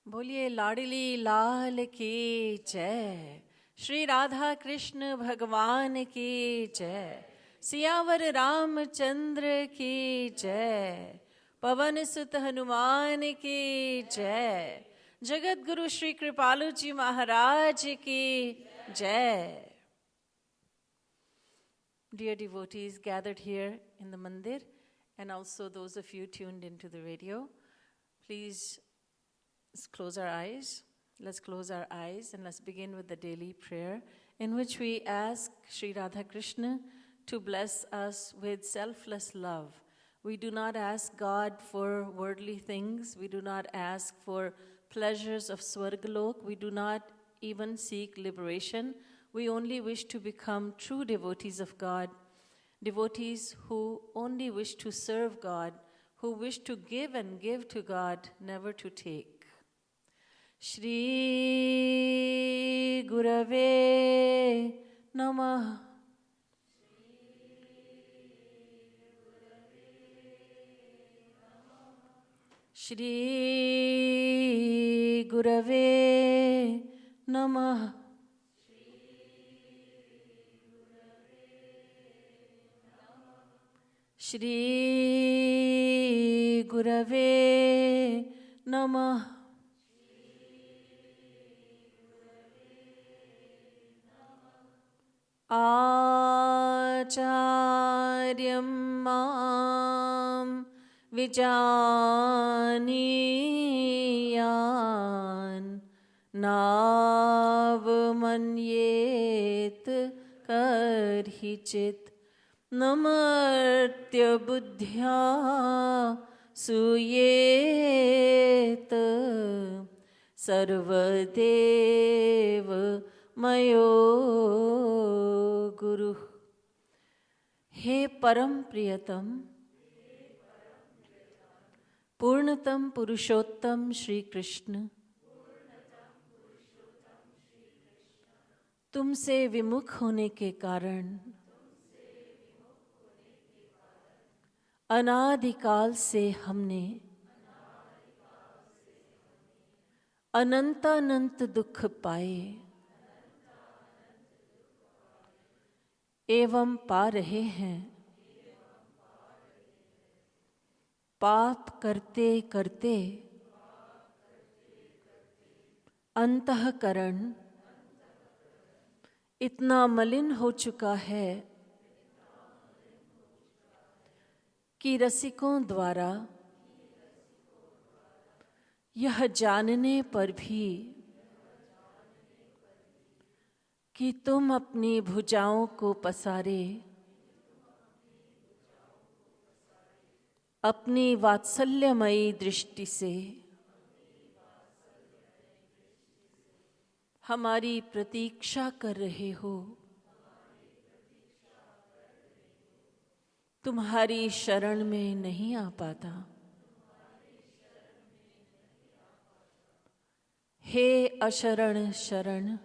बोलिए लाडली लाल की जय। श्री राधा कृष्ण भगवान की जय। सियावर रामचंद्र की जय। पवन सुत हनुमान की जय। जगत गुरु श्री कृपालु जी महाराज की जय। Dear devotees gathered here in the mandir and also those of you tuned into the radio, please close our eyes. Let's close our eyes and let's begin with the daily prayer in which we ask Shri Radha Krishna to bless us with selfless love. We do not ask God for worldly things. We do not ask for pleasures of Swargalok. We do not even seek liberation. We only wish to become true devotees of God, devotees who only wish to serve God, who wish to give and give to God, never to take. Shri Gurave Namah. Shri Gurave Namah. Shri Gurave Namah. Acharyam mam vijaniyan navmanyet karhichit namartya buddhya suyet sarvadev मयो गुरु। हे परम प्रियतम पूर्णतम पुरुषोत्तम श्री कृष्ण, तुमसे विमुख होने के कारण अनादिकाल से हमने अनंतानंत दुख पाए एवं पा रहे हैं। पाप करते करते अंतःकरण इतना मलिन हो चुका है कि रसिकों द्वारा यह जानने पर भी कि तुम अपनी भुजाओं को पसारे अपनी वात्सल्यमयी दृष्टि से हमारी प्रतीक्षा कर रहे हो, तुम्हारी शरण में नहीं आ पाता। हे अशरण शरण,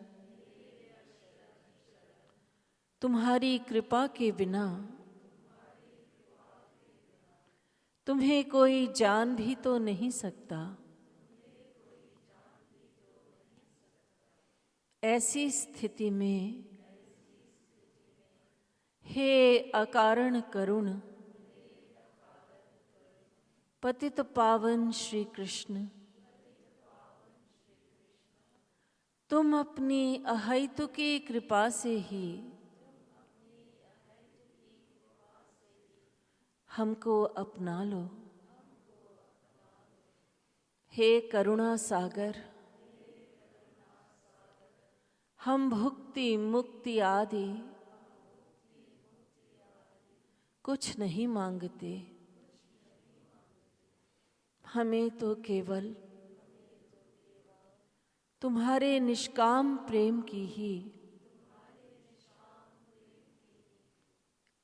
तुम्हारी कृपा के बिना तुम्हें कोई जान भी तो नहीं सकता। ऐसी स्थिति में हे अकारण करुण पतित पावन श्री कृष्ण, तुम अपनी अहैतुकी कृपा से ही हमको अपना लो। हे करुणा सागर, हम भुक्ति मुक्ति आदि कुछ नहीं मांगते, हमें तो केवल तुम्हारे निष्काम प्रेम की ही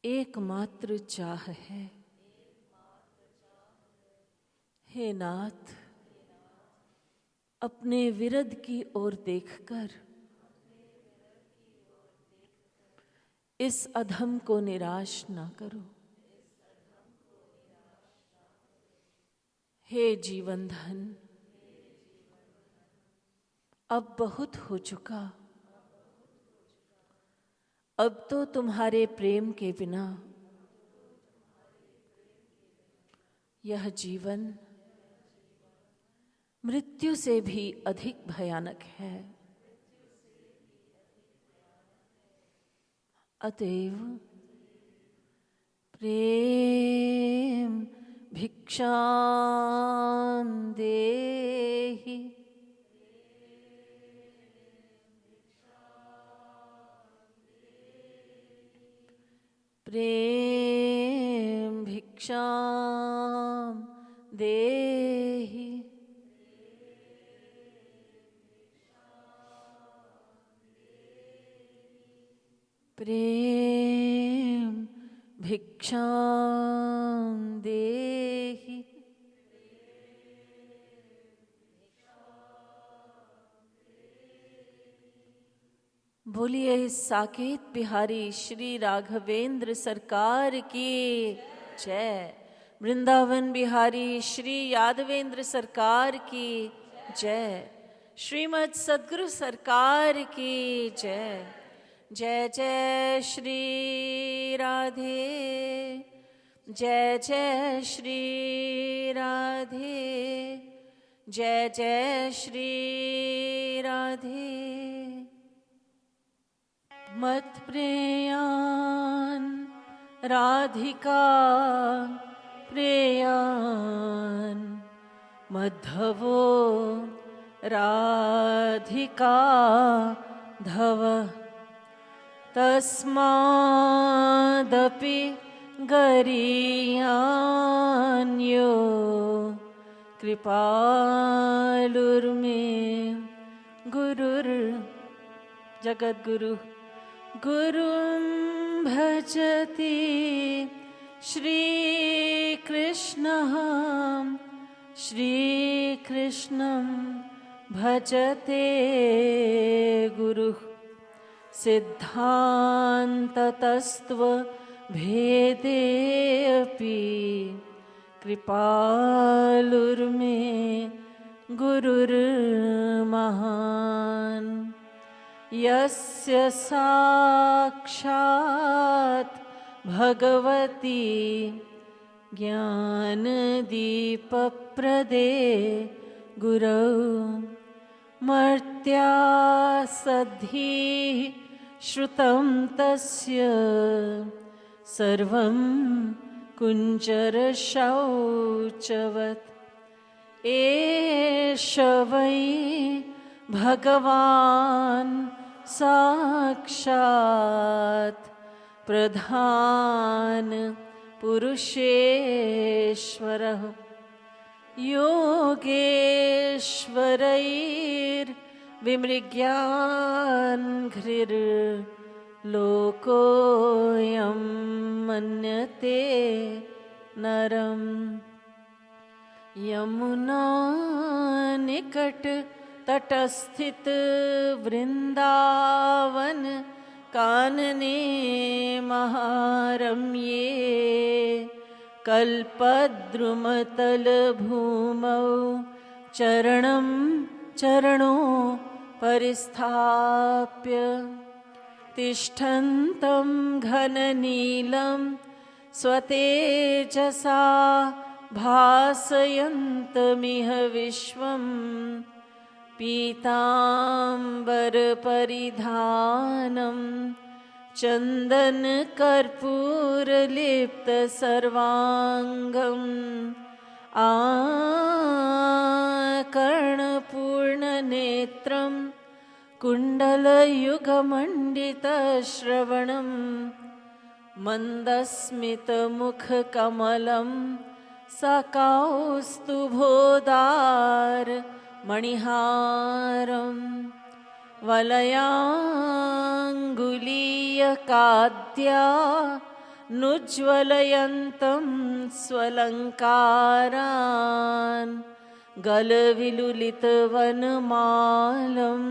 एकमात्र चाह है। हे नाथ, अपने विरद की ओर देखकर इस अधम को निराश ना करो। हे जीवन धन, अब बहुत हो चुका, अब तो तुम्हारे प्रेम के बिना यह जीवन मृत्यु से भी अधिक भयानक है। अतएव प्रेम भिक्षां देहि, प्रेम भिक्षां देहि, प्रेम भिक्षां देहि। बोलिए साकेत बिहारी श्री राघवेंद्र सरकार की जय। वृंदावन बिहारी श्री यादवेंद्र सरकार की जय। श्रीमद् सद्गुरु सरकार की जय। जय जय श्री राधे, जय जय श्री राधे, जय जय श्री राधे। मत प्रेयान राधिका प्रेयान, मधवो राधिका धव, तस्मादपि गरीयान्यो कृपालुर्मे गुरुर् जगद्गुरु गुरुं भजति श्रीकृष्णः श्रीकृष्णं भजते गुरुः। सिद्धान्ततस्त्व भेदेऽपि कृपालुर्मे गुरुर्महान्। यस्य साक्षात् भगवती ज्ञानदीपप्रदे गुरौ, मर्त्या सद्धि श्रुतं तस्य सर्वं कुञ्जरशौचवत्। एष वै भगवान् साक्षात् प्रधान पुरुषेश्वरः। योगेश्वरैर्विमृग्यान् घ्रिर्लोकोऽयं मन्यते नरम्। यमुना निकट तटस्थित वृंदावन कानने महारम्ये, कल्पद्रुमतल भूमौ चरणं चरणो परिस्थाप्य, तिष्ठन्तं घननीलं स्वतेजसा भासयन्तमिह विश्वं, पीताम्बरपरिधानं चन्दनकर्पूरलिप्तसर्वाङ्गम्, आकर्णपूर्णनेत्रं कुण्डलयुगमण्डितश्रवणं, मन्दस्मितमुखकमलं सकौस्तुभोदार मणिहारं, वलयाङ्गुलीयकाद्या नुज्ज्वलयन्तं स्वलङ्कारान्, गलविलुलितवनमालं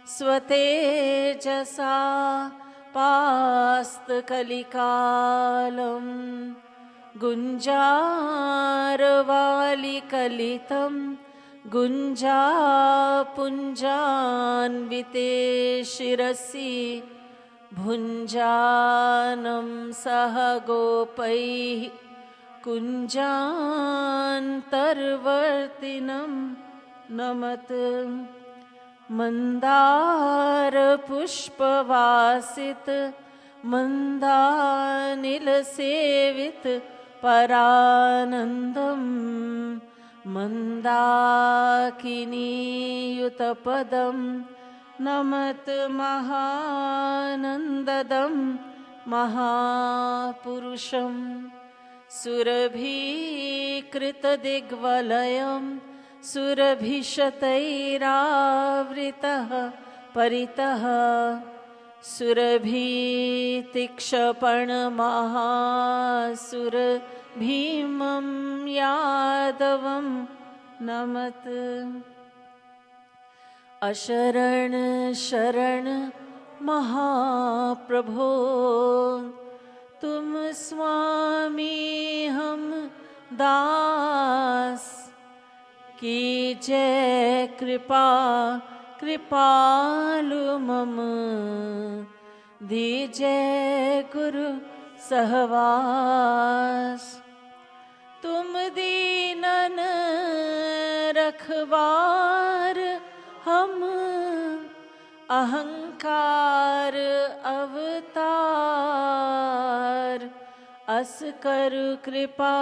स्वतेजसा पास्तकलिकालं, गुञ्जारवालिकलितं गुञ्जा पुञ्जान्विते शिरसि भुञ्जानं सह गोपैः कुञ्जान्तर्वर्तिनं नमत मन्दारपुष्पवासित मन्दानिलसेवित परानन्दं मन्दाकिनीयुतपदं नमत महानन्ददं महापुरुषं सुरभीकृतदिग्वलयं सुरभिशतैरावृतः परितः सुरभीतिक्षपणमहासुर भीमं यादवं नमत अशरण शरण महाप्रभो तुम स्वामी हम दास की जय कृपा कृपालु मम दीजय गुरु सहवास तुम दीनन रखवार हम अहंकार अवतार अस कर कृपा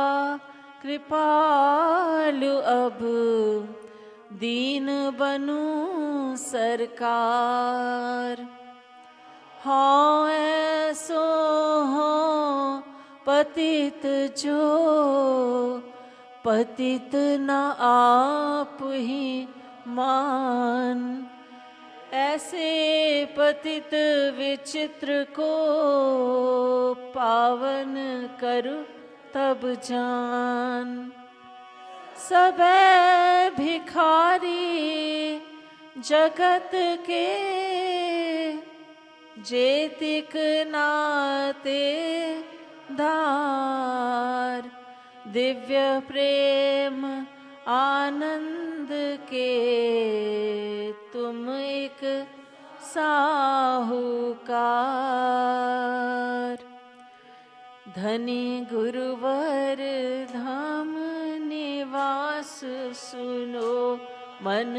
कृपालु अब दीन बनू सरकार हाँ ऐसो हो पतित जो पतित न आप ही मान ऐसे पतित विचित्र को पावन करु तब जान सबे भिखारी जगत के जेतिक नाते दार दिव्य प्रेम आनंद के तुम एक साहूकार धनी गुरुवर धाम निवास सुनो मन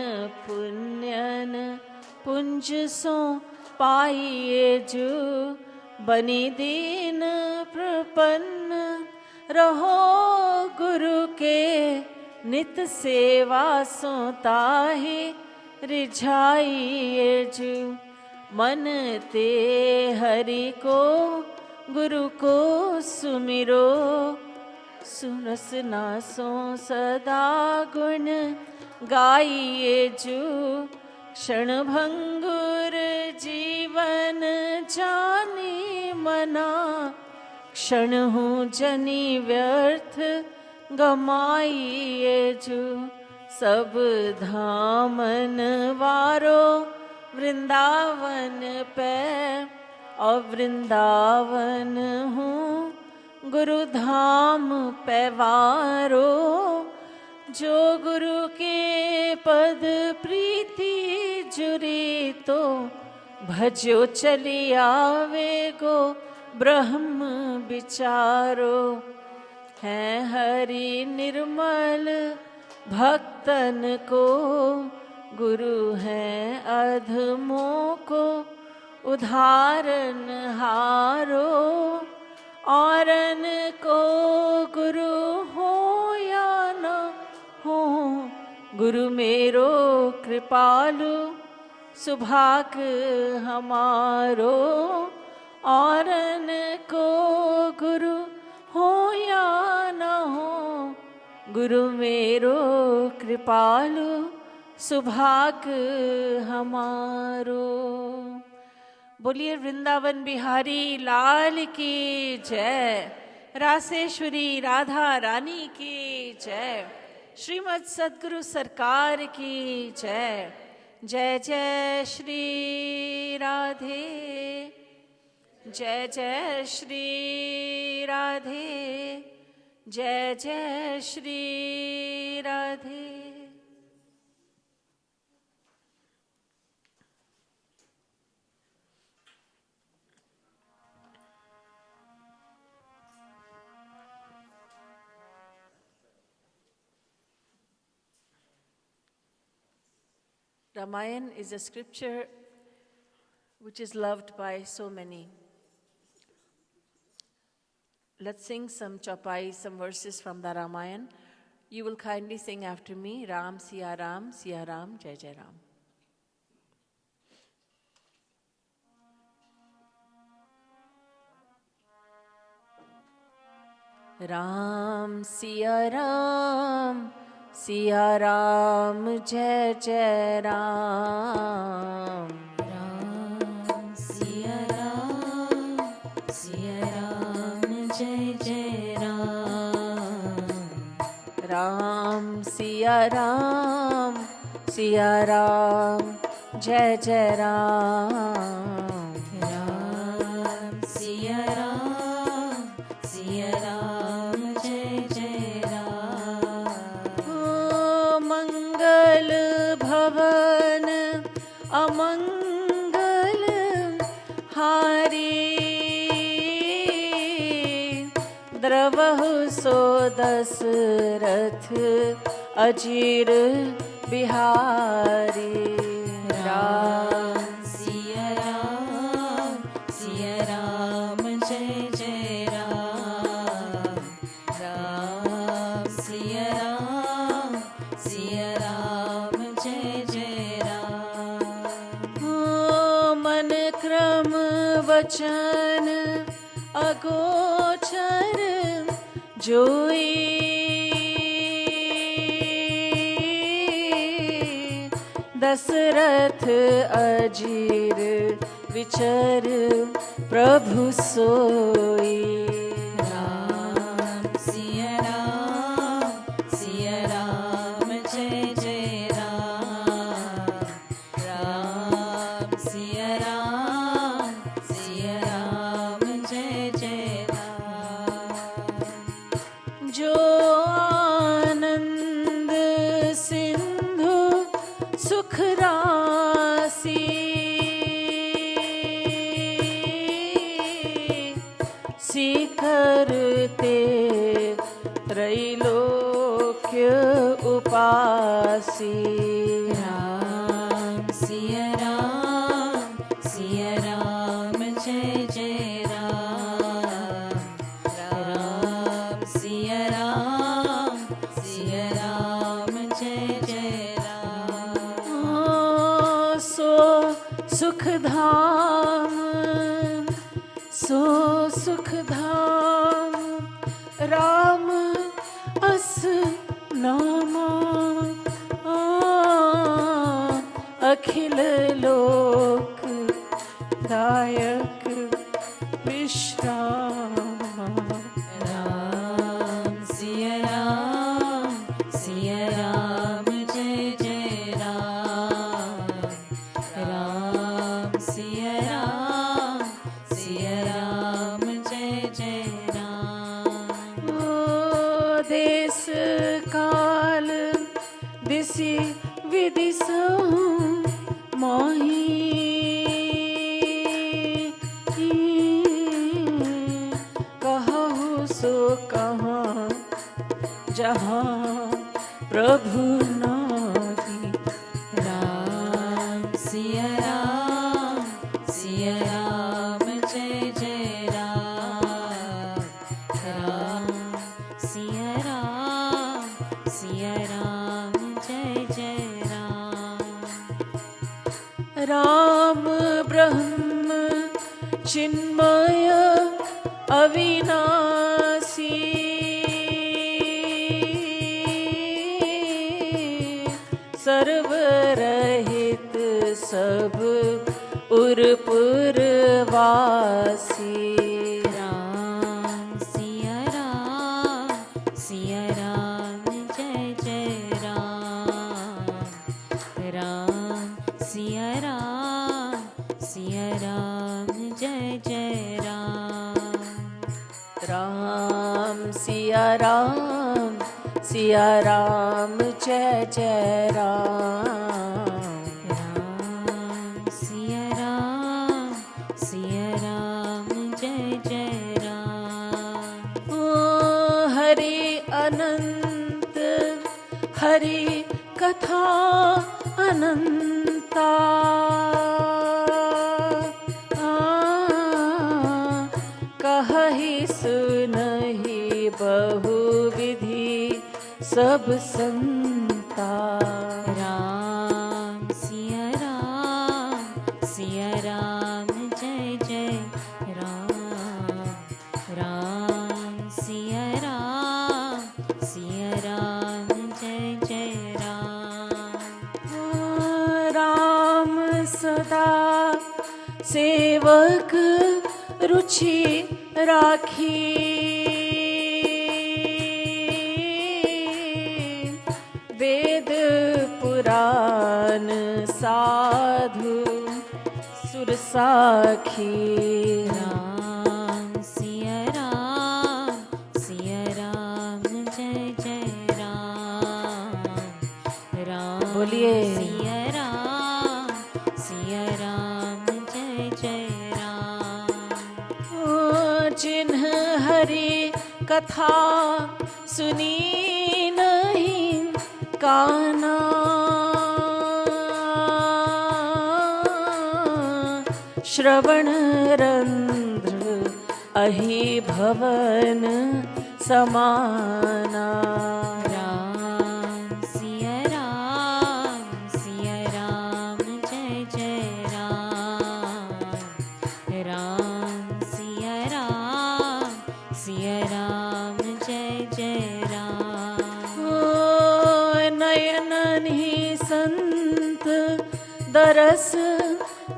पुण्यन पुंज सो पाइए जो बनी दीन प्रपन्न रहो गुरु के नित सेवा सो ताहि रिझाइए जो मन ते हरि को गुरु को सुमिरो सुनस नासो सदा गुण गाइए जो क्षण भंगुर जीवन जानी मना क्षण हूँ जनी व्यर्थ गमाइए जो सब धामन वारो वृंदावन पे और वृंदावन हूँ गुरु धाम पे वारो जो गुरु के पद प्रीति जुरी तो भजो चली आवे गो ब्रह्म विचारो है हरि निर्मल भक्तन को गुरु है अधमों को उधारन हारो औरन को गुरु हो या न हो गुरु मेरो कृपालु सुभाग हमारो औरन को गुरु हो या न हो गुरु मेरो कृपालु सुभाग हमारो। बोलिए वृंदावन बिहारी लाल की जय, रासेश्वरी राधा रानी की जय, श्रीमद सद्गुरु सरकार की जय। जय जय श्री राधे, जय जय श्री राधे, जय जय Shri Radhe. Ramayana is a scripture which is loved by so many. Let's sing some chapai, some verses from the Ramayana. You will kindly sing after me, Ram, Siya Ram, Jai Jai Ram. Ram, Siya Ram, Jai Jai Ram. Ram, Siya Ram, Jai Jai Ram. Ram, Siya Ram, Jai Jai Ram. Ram, Siya Ram, Jai Jai Ram. Mangal Bhavan Amangal Hari Dravah So Dasrath Ajir Bihari. Ram, Siya Ram, Jai Jai Ram. Ram, Siya Ram, Jai Jai Ram. मन क्रम वचन अगोचर जोई दशरथ अजीर विचर प्रभु सोई. Ram, Siya Ram, Jai Jai Ram. Ram, Siya Ram, Jai Jai Ram. जो आनंद सिंधु सुख राशि करते त्रैलोक्य उपासी. Ram, Siya Ram, Jai Jai Ram. Ram, Siya Ram, Jai Jai Ram. सो सुख धाम राम अस नामा अखिल लोक दायक विश्राम. Ram, Siya Ram, Jai Jai Ram. Ram, Siya Ram, Jai Jai Ram. देश काल दिशि विदिशा मोही कहु सो कहाँ जहाँ प्रभु नाही. Ram, Siya Ram, Jai Jai Ram. Ram, Siya Ram, Jai Jai Ram. Ram ब्रह्म चिन्मय अविनाशी सर्वरहित सब उरपुरवासी. Ram, Siya Ram, Jai Jai Ram. Ram, Siya Ram, Jai Jai Ram. Ram Siya Ram जय जय Ram. Ram, Siya Ram, Jai Jai Ram. Hari अनंत हरि कथा अनंत संता कहहि सुनहि बहुविधि सब संता। राम सिया राम जय जय राम। राम सिया राम जय जय राम। राम सदा सेवक रुचि राखी वेद पुराण साधु सुर साखी। राम सिया राम जय जय राम। राम बोलिए सिया राम जय जय राम। जिन्ह हरि कथा सुनी नहीं काना श्रवण रंध्र अहि भवन समाना। राम सिया राम जय जय राम। राम सिया राम जय जय राम। नयन ही संत दरस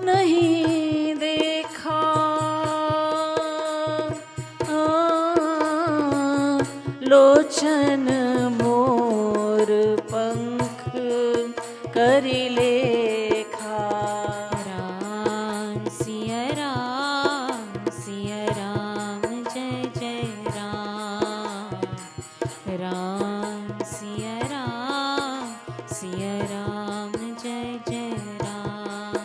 नहीं देखा लोचन मोर पंख करि लेखा। राम सिया राम जय जय राम। राम सिया राम जय जय राम।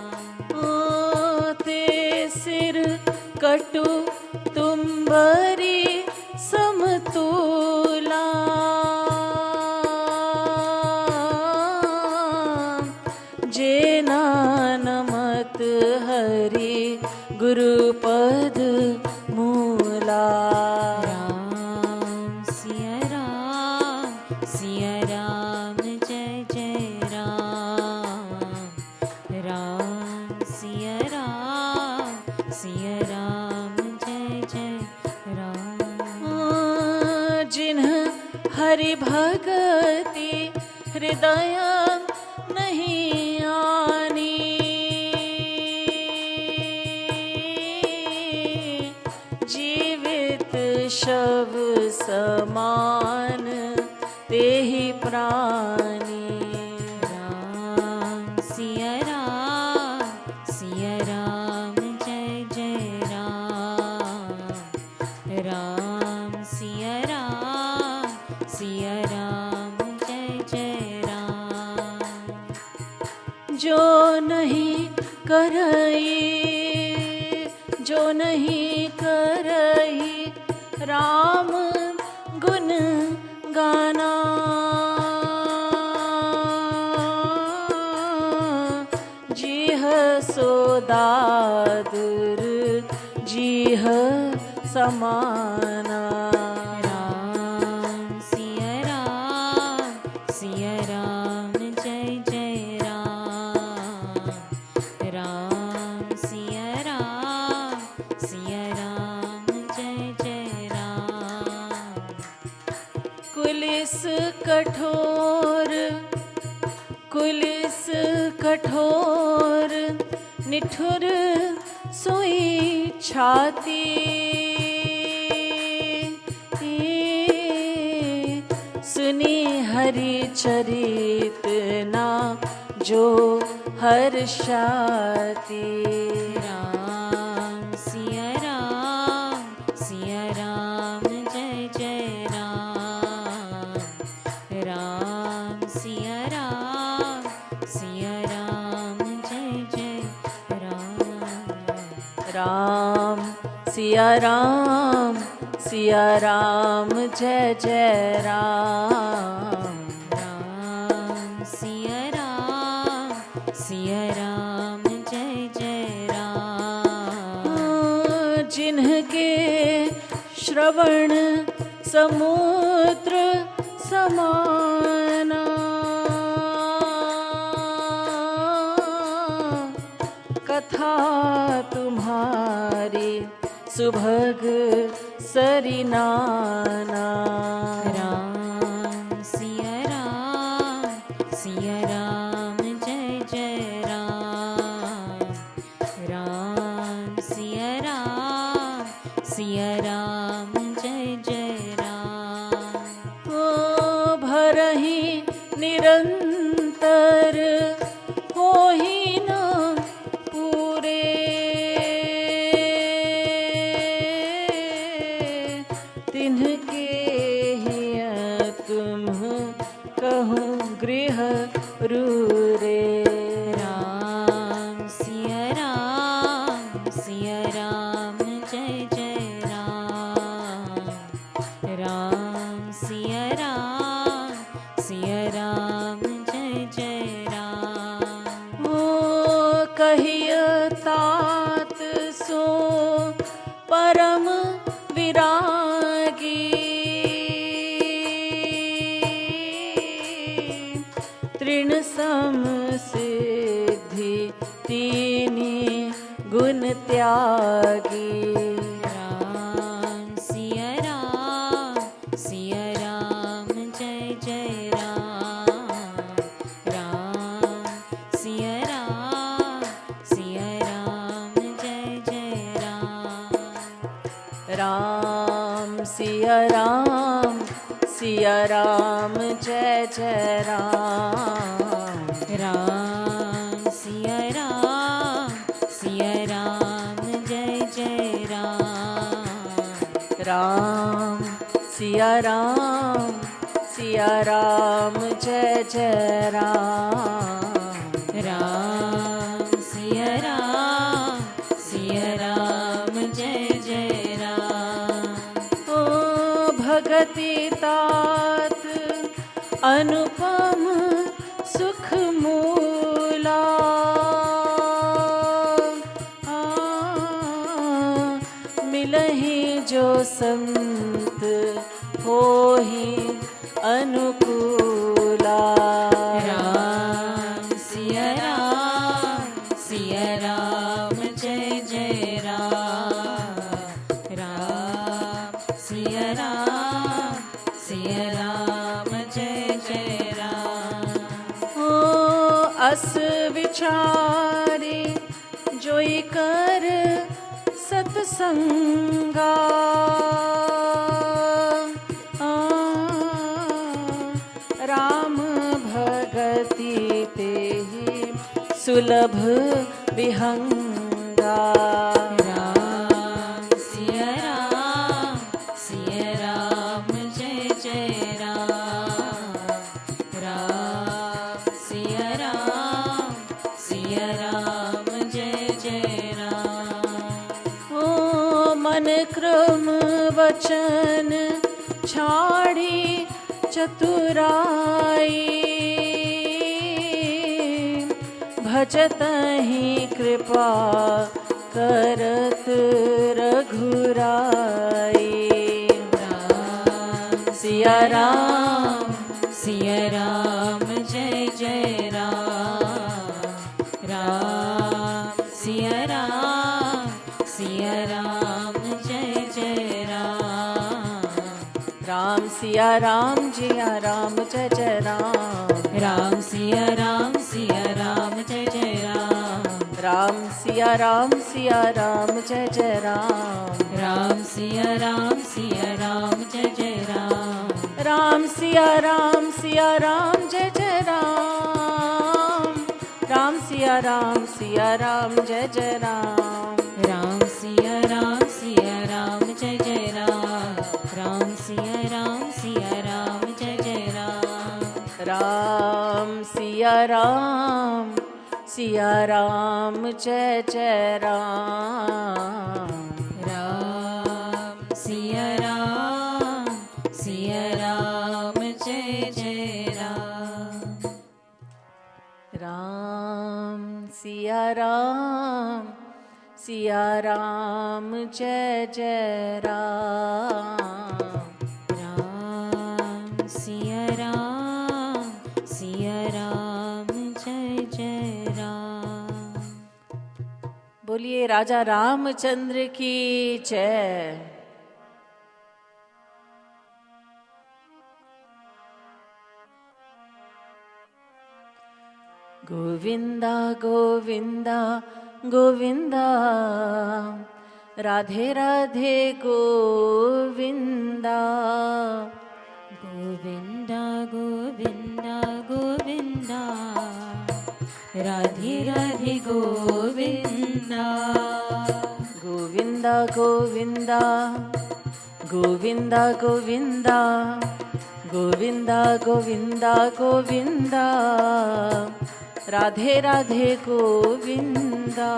ते सिर कटु तुम्बरी समतुला जेना नमत हरि गुरुपद मूला। राम सिया राम जय जय राम। राम सिया राम जय जय राम। जिन्ह हरि भगति हृदय नहीं आनी जीवित शव समान तेहि प्राणी। राम सिया राम जय जय राम। राम सिया राम जय जय राम। जो नहीं करई राम गुण गाना जीह सोदादुर जीह समाना। राम सिया राम जय जय राम। राम सिया राम जय जय राम। कुलिस कठोर निठुर सोई छाती सुनी हरि चरित ना जो हर्षाती। राम सिया राम जय जय राम। राम सिया राम जय जय राम। राम सिया राम जय जय राम। राम सिया सिया राम जय जय राम। जिनके श्रवण समुद्र समाना, कथा तुम्हारी सुभग सरिनाना। राम सिया राम जय जय राम। राम सिया राम जय जय राम। ओ भरहि निरंतर होहि न पूरे, तिन्हके हिय तुम कहूँ गृह रूरे। राम सिया राम जय जय राम। राम सिया राम जय जय राम। ओ कहिय तात सो परम विरागी, तृण सम सिद्धि तीनि गुण त्यागी। राम सिया राम जय जय राम। राम सिया राम जय जय राम। राम सिया राम जय जय राम। राम सिया राम जय जय राम। राम सिया राम जय जय राम। राम सिया राम जय जय राम। ओ भगति तात अनुपम सुख मूला, मिलहि जो संत होहि अनुकूला। राम सिया राम जय जय राम। राम सिया राम जय जय राम। ओ अस विचारी जोई कर सत्संगा, राम भगति तेहि सुलभ विहंगा। राम सिया राम जय जय राम। राम सिया राम जय जय राम। ओ मन क्रम वचन छाड़ी चतुराई, भजतहि कृपा करत रघुराई। राम सिया राम जय जय राम। राम सिया राम जय जय राम। राम सिया राम जिया राम जय जय राम। राम सिया राम जय जय राम। राम सिया राम जय जय राम। राम सिया राम जय जय राम। राम सिया राम जय जय राम। राम सिया राम जय जय राम। राम सिया राम जय जय राम। राम सिया राम जय जय राम। राम सिया राम जय जय राम। राम सिया राम जय जय राम। राम राम सिया राम जय जय राम। राम सिया राम जय जय राम। बोलिए राजा रामचंद्र की जय। Govinda Govinda Govinda Radhe Radhe Govinda. Govinda Govinda Govinda Radhe Radhe Govinda. Govinda Govinda Govinda Govinda Govinda Govinda Govinda Radhe Radhe Govinda.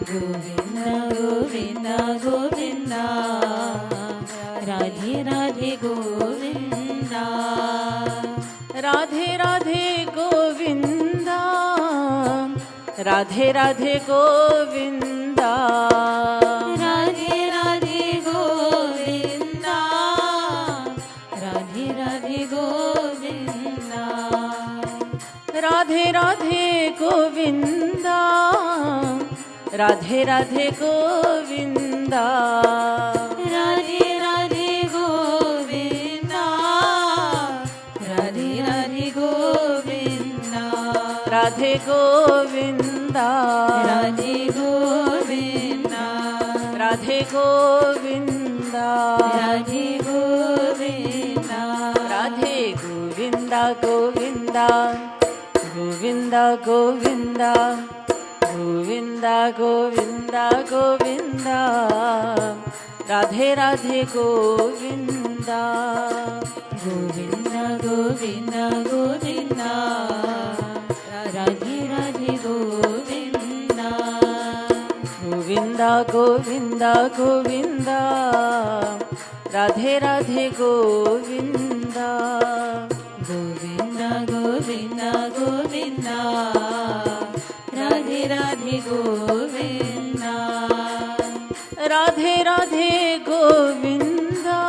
Govinda Govinda Govinda Radhe Radhe Govinda. Radhe Radhe Govinda Radhe Radhe Govinda. Radhe Radhe Govinda Radhe Radhe Govinda. Radhe Radhe Govinda Radhe Radhe Govinda. Radhe Radhe Govinda Radhe Radhe Govinda. Radhe Govinda Radhe Govinda Radhe Govinda. Radhe Govinda. Radhe Govinda Govinda Govinda Govinda Govinda Govinda Govinda Radhe Radhe Govinda. Govinda Govinda Govinda Radhe Radhe Govinda. Govinda Govinda Govinda Radhe Radhe Govinda. Govinda Govinda Govinda Radhe Radhe Govinda. Radhe Radhe Govinda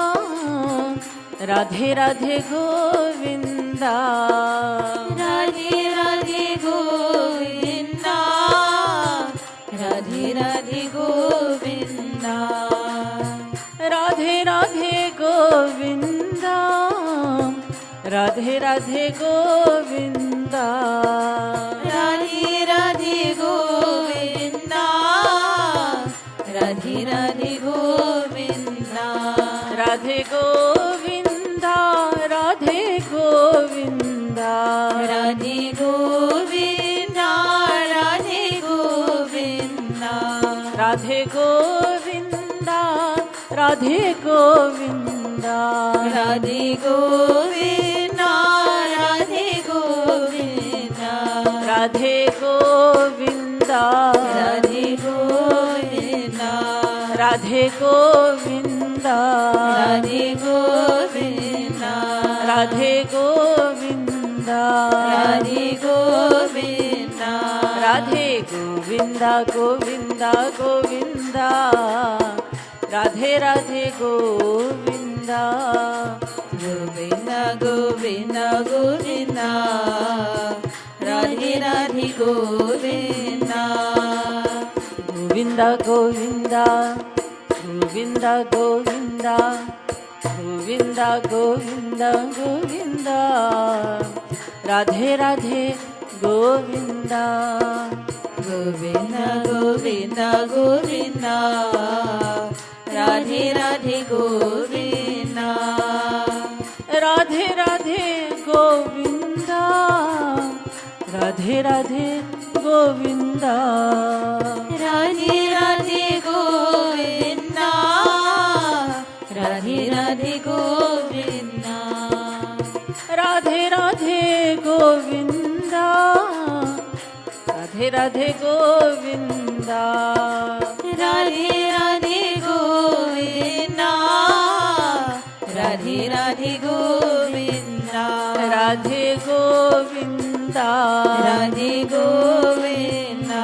Radhe Radhe Govinda. Radhe Radhe Govinda Radhe Radhe Govinda. Radhe Radhe Govinda Radhe Radhe Govinda. Radhe Radhe Govinda Radhe Radhe Govinda. Radhe Govinda Radhe Govinda. Radhe Govinda Radhe Govinda. Radhe Govinda Radhe Govinda. Radhe Govinda Radhe Govinda. Radhe Govinda Radhe Govinda. Radhe Govinda. Radhe Govinda. Radhe Govinda. Radhe Govinda. Radhe Govinda Govinda Govinda Radhe Radhe Govinda. Govinda Govinda Govinda Radhe Radhe Govinda. Govinda Govinda Govinda Govinda Govinda Govinda Govinda Radhe Radhe Govinda. Govinda Govinda Govinda Radhe Radhe Govinda. Radhe Radhe Govinda Radhe Radhe Govinda. Radhe Radhe Govinda Radhe Radhe Govinda. Radhe Radhe Govinda Radhe Radhe Govinda. Radhe Radhe Govinda Radhe Radhe Govinda. Radhe Govinda Radhe Govinda.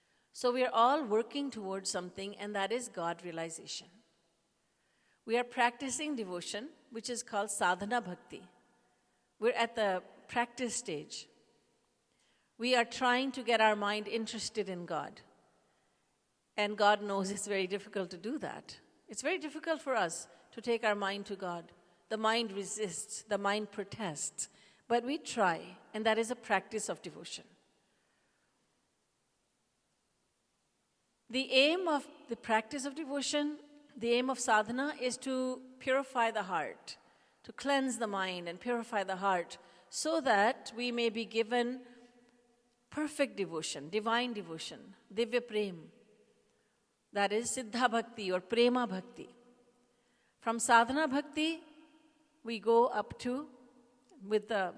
So we are all working towards something, and that is God realization. We are practicing devotion, which is called sadhana bhakti. We're at the practice stage. We are trying to get our mind interested in God. And God knows it's very difficult to do that. It's very difficult for us to take our mind to God. The mind resists, the mind protests. But we try, and that is a practice of devotion. The aim of the practice of devotion, the aim of sadhana, is to purify the heart, to cleanse the mind and purify the heart, so that we may be given perfect devotion, divine devotion, divya prem. That is siddha bhakti or prema bhakti. From sadhana bhakti, we go up to, with the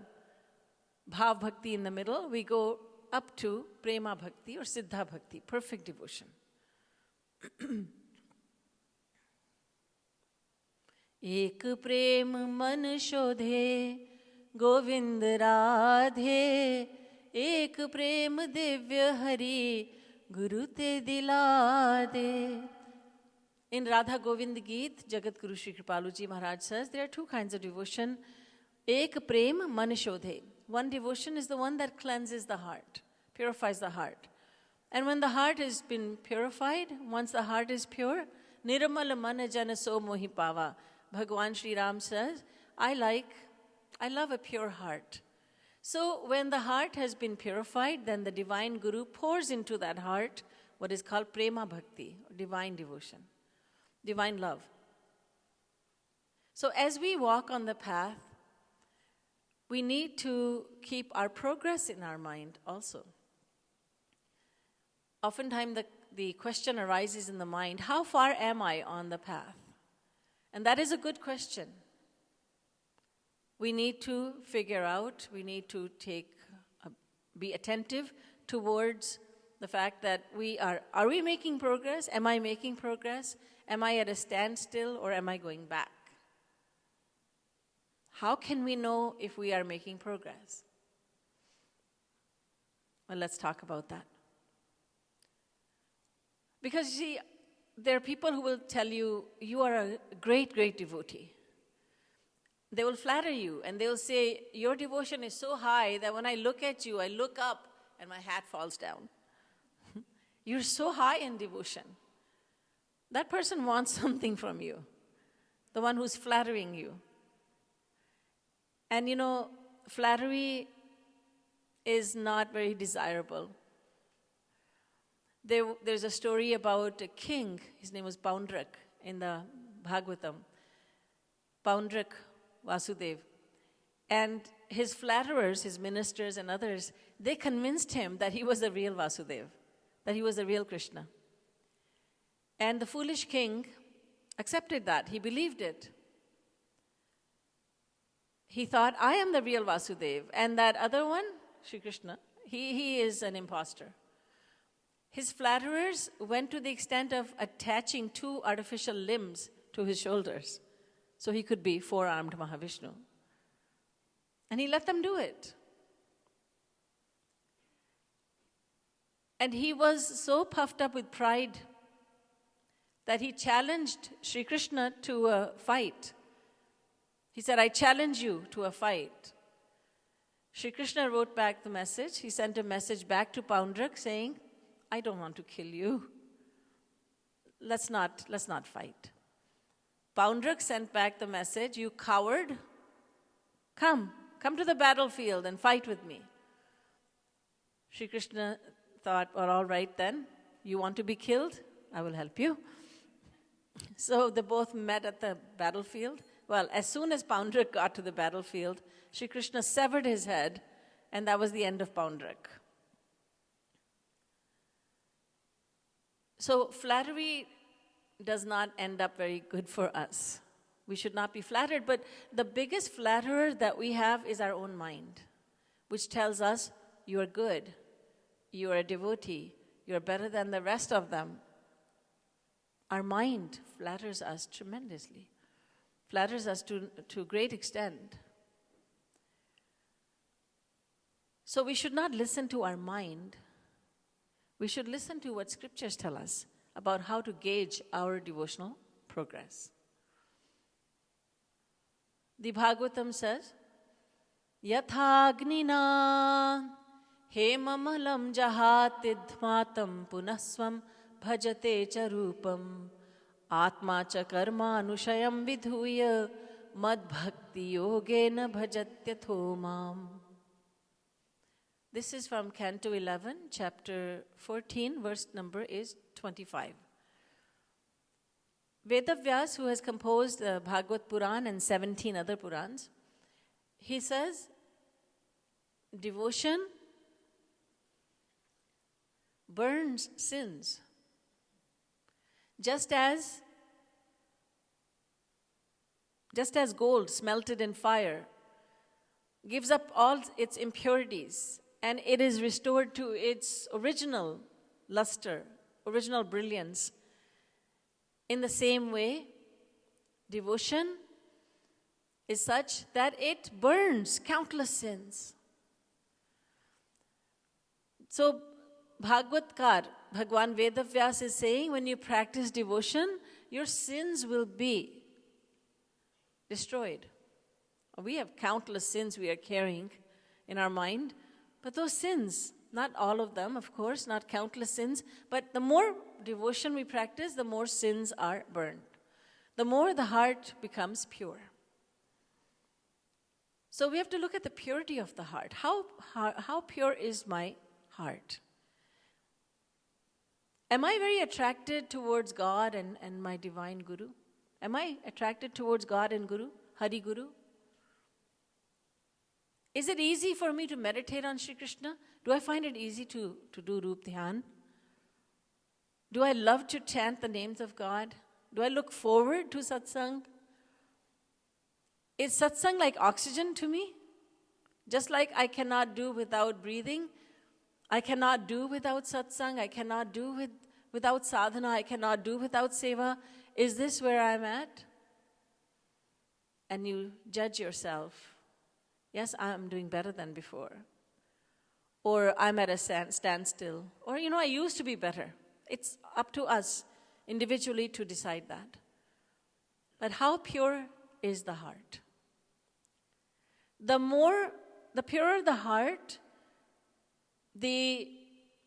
bhav bhakti in the middle, we go up to prema bhakti or siddha bhakti, perfect devotion. एक प्रेम मन शोधे गोविंद राधे, एक प्रेम दिव्य हरि गुरु ते दिला दे. In Radha Govind Geet, Jagat Guru Shri Kripalu ji Maharaj says there are two kinds of devotion. Ek prem man shodhe. One devotion is the one that cleanses the heart, purifies the heart. And when the heart has been purified, once the heart is pure, nirmal man jana so mohi pava. Bhagavan Shri Ram says, I love a pure heart. So when the heart has been purified, then the divine Guru pours into that heart what is called prema bhakti, or divine devotion, divine love. So as we walk on the path, we need to keep our progress in our mind also. Oftentimes the question arises in the mind, how far am I on the path? And that is a good question. We need to figure out, we need to be attentive towards the fact that are we making progress? Am I making progress? Am I at a standstill or am I going back? How can we know if we are making progress? Well, let's talk about that. Because you see, there are people who will tell you, you are a great, great devotee. They will flatter you and they will say, your devotion is so high that when I look at you, I look up and my hat falls down. You're so high in devotion. That person wants something from you, the one who's flattering you. And you know, flattery is not very desirable. There's a story about a king, his name was Poundrak in the Bhagavatam. Poundrak Vasudev. And his flatterers, his ministers and others, they convinced him that he was the real Vasudev, that he was the real Krishna. And the foolish king accepted that. He believed it. He thought, I am the real Vasudev. And that other one, Shri Krishna, he is an imposter. His flatterers went to the extent of attaching 2 artificial limbs to his shoulders so he could be 4-armed Mahavishnu. And he let them do it. And he was so puffed up with pride that he challenged Shri Krishna to a fight. He said, I challenge you to a fight. Shri Krishna wrote back the message. He sent a message back to Poundrak saying, I don't want to kill you. Let's not fight. Poundrak sent back the message, you coward, come to the battlefield and fight with me. Shri Krishna thought, well, all right then, you want to be killed? I will help you. So they both met at the battlefield. Well, as soon as Poundrak got to the battlefield, Shri Krishna severed his head, and that was the end of Poundrak. So flattery does not end up very good for us. We should not be flattered, but the biggest flatterer that we have is our own mind, which tells us, you are good, you are a devotee, you are better than the rest of them. Our mind flatters us tremendously, flatters us to a great extent. So we should not listen to our mind. we should listen to what scriptures tell us about how to gauge our devotional progress. The Bhagavatam says, Yathagnina hemamalam jahatidhmatam punasvam bhajate cha rupam atma cha karma anushayam vidhuya madbhakti yogena bhajatyatho mam. This is from Canto 11, chapter 14, verse number is 25. Vedavyas, who has composed the Bhagavad Puran and 17 other Purans, he says, devotion burns sins. Just as gold smelted in fire gives up all its impurities and it is restored to its original luster, original brilliance. In the same way, devotion is such that it burns countless sins. So, Bhagavatkar, Bhagwan Vedavyas is saying, when you practice devotion, your sins will be destroyed. We have countless sins we are carrying in our mind, but those sins, not all of them, of course, not countless sins, but the more devotion we practice, the more sins are burned. The more the heart becomes pure. So we have to look at the purity of the heart. How pure is my heart? Am I very attracted towards God and my divine Guru? Am I attracted towards God and Guru, Hari Guru? Is it easy for me to meditate on Shri Krishna? Do I find it easy to do Rup Dhyan? Do I love to chant the names of God? Do I look forward to satsang? Is satsang like oxygen to me? Just like I cannot do without breathing, I cannot do without satsang, I cannot do without sadhana, I cannot do without seva. Is this where I'm at? And you judge yourself. Yes, I'm doing better than before. Or I'm at a standstill. Or, I used to be better. It's up to us individually to decide that. But how pure is the heart? The purer the heart, the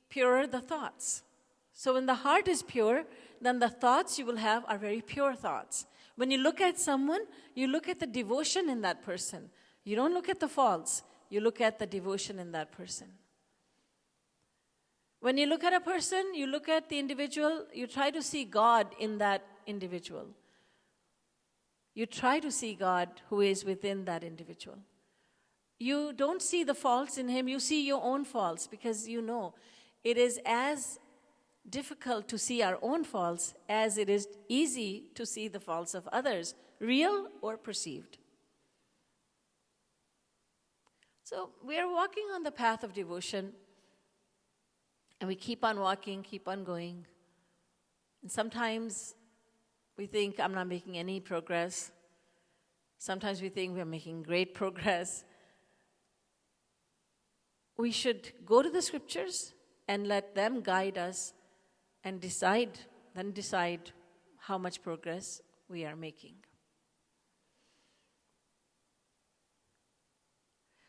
purer the thoughts. So when the heart is pure, then the thoughts you will have are very pure thoughts. When you look at someone, you look at the devotion in that person. You don't look at the faults, you look at the devotion in that person. When you look at a person, you look at the individual, you try to see God in that individual. You try to see God who is within that individual. You don't see the faults in him, you see your own faults, because you know it is as difficult to see our own faults as it is easy to see the faults of others, real or perceived. So we are walking on the path of devotion, and we keep on walking, keep on going. And sometimes we think, I'm not making any progress. Sometimes we think we're making great progress. We should go to the scriptures and let them guide us and decide how much progress we are making.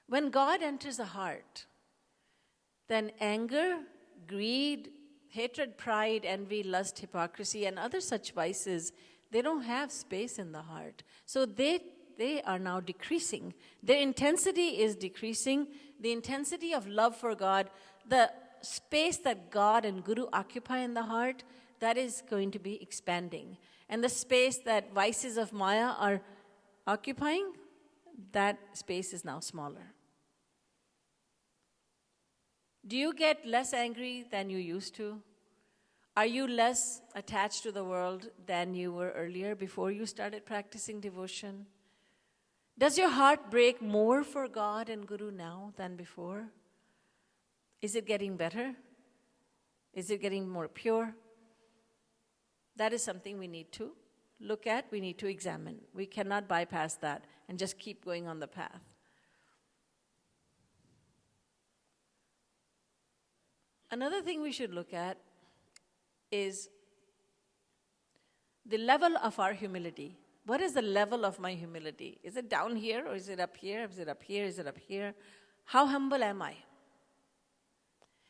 When God enters a heart, then anger, greed, hatred, pride, envy, lust, hypocrisy, and other such vices, they don't have space in the heart. So they are now decreasing. Their intensity is decreasing. The intensity of love for God, the space that God and Guru occupy in the heart, that is going to be expanding. And the space that vices of Maya are occupying, that space is now smaller. Do you get less angry than you used to? Are you less attached to the world than you were earlier before you started practicing devotion? Does your heart break more for God and Guru now than before? Is it getting better? Is it getting more pure? That is something we need to look at, we need to examine. We cannot bypass that and just keep going on the path. Another thing we should look at is the level of our humility. What is the level of my humility? Is it down here or is it up here? Is it up here? Is it up here? How humble am I?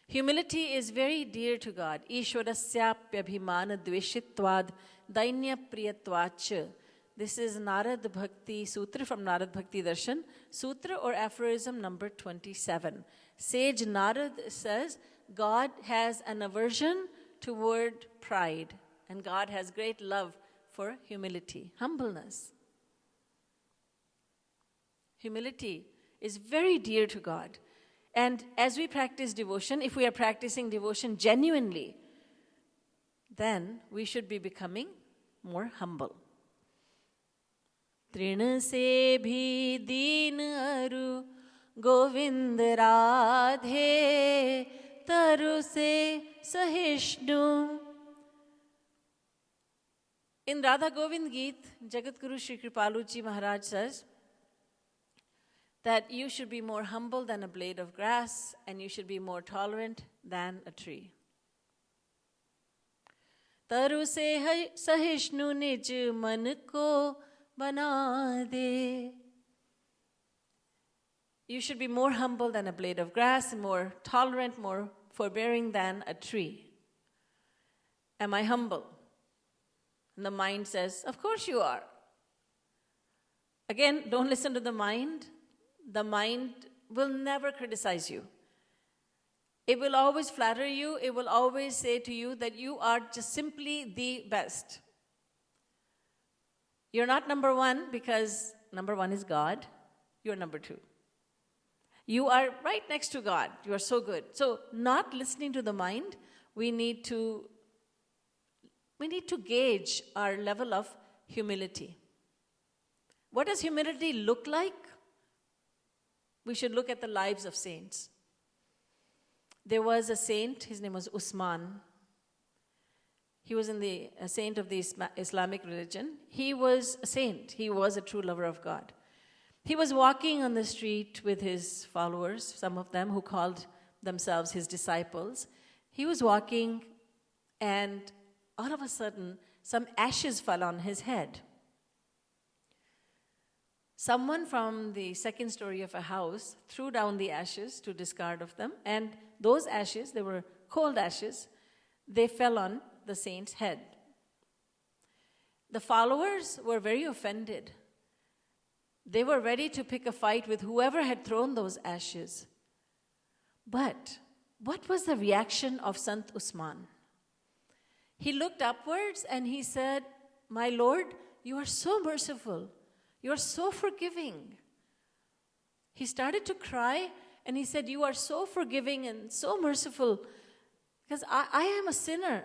Humility is very dear to God. Ishwarasyapyabhimana dveshitvad dainya priyatvacha. This is Narad Bhakti Sutra from Narad Bhakti Darshan. Sutra or aphorism number 27. Sage Narad says, God has an aversion toward pride. And God has great love for humility, humbleness. Humility is very dear to God. And as we practice devotion, if we are practicing devotion genuinely, then we should be becoming more humble. Trin se bhi deen aru Govind Radhe taru se sahishnu. In Radha Govind Geet, Jagat Guru Shri Kripalu ji Maharaj says that you should be more humble than a blade of grass and you should be more tolerant than a tree. Taru se sahishnu nij man ko bana de. You should be more humble than a blade of grass, more tolerant, more forbearing than a tree. Am I humble? And the mind says, of course you are. Again, don't listen to the mind. The mind will never criticize you. It will always flatter you. It will always say to you that you are just simply the best. You're not number one because number one is God. You're number two. You are right next to God. You are so good. So not listening to the mind, we need to gauge our level of humility. What does humility look like? We should look at the lives of saints. There was a saint, his name was Usman. He was a saint of the Islamic religion. He was a saint. He was a true lover of God. He was walking on the street with his followers, some of them who called themselves his disciples. He was walking and all of a sudden, some ashes fell on his head. Someone from the second story of a house threw down the ashes to discard of them, and those ashes, they were cold ashes, they fell on the saint's head. The followers were very offended. They were ready to pick a fight with whoever had thrown those ashes. But what was the reaction of Sant Usman? He looked upwards and he said, "My Lord, you are so merciful. You are so forgiving." He started to cry and he said, "You are so forgiving and so merciful because I am a sinner.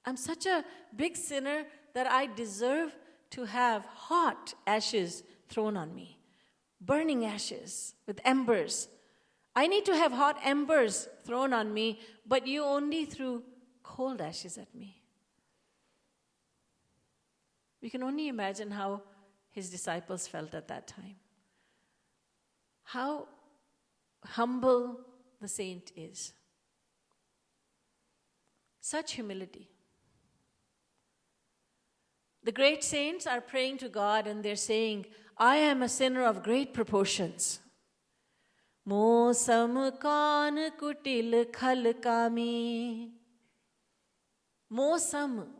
I'm such a big sinner that I deserve to have hot ashes thrown on me, burning ashes with embers. I need to have hot embers thrown on me, but you only threw cold ashes at me." We can only imagine how his disciples felt at that time. How humble the saint is. Such humility. The great saints are praying to God and they're saying, "I am a sinner of great proportions. Mo samkan kutil khalkami." Mo sam.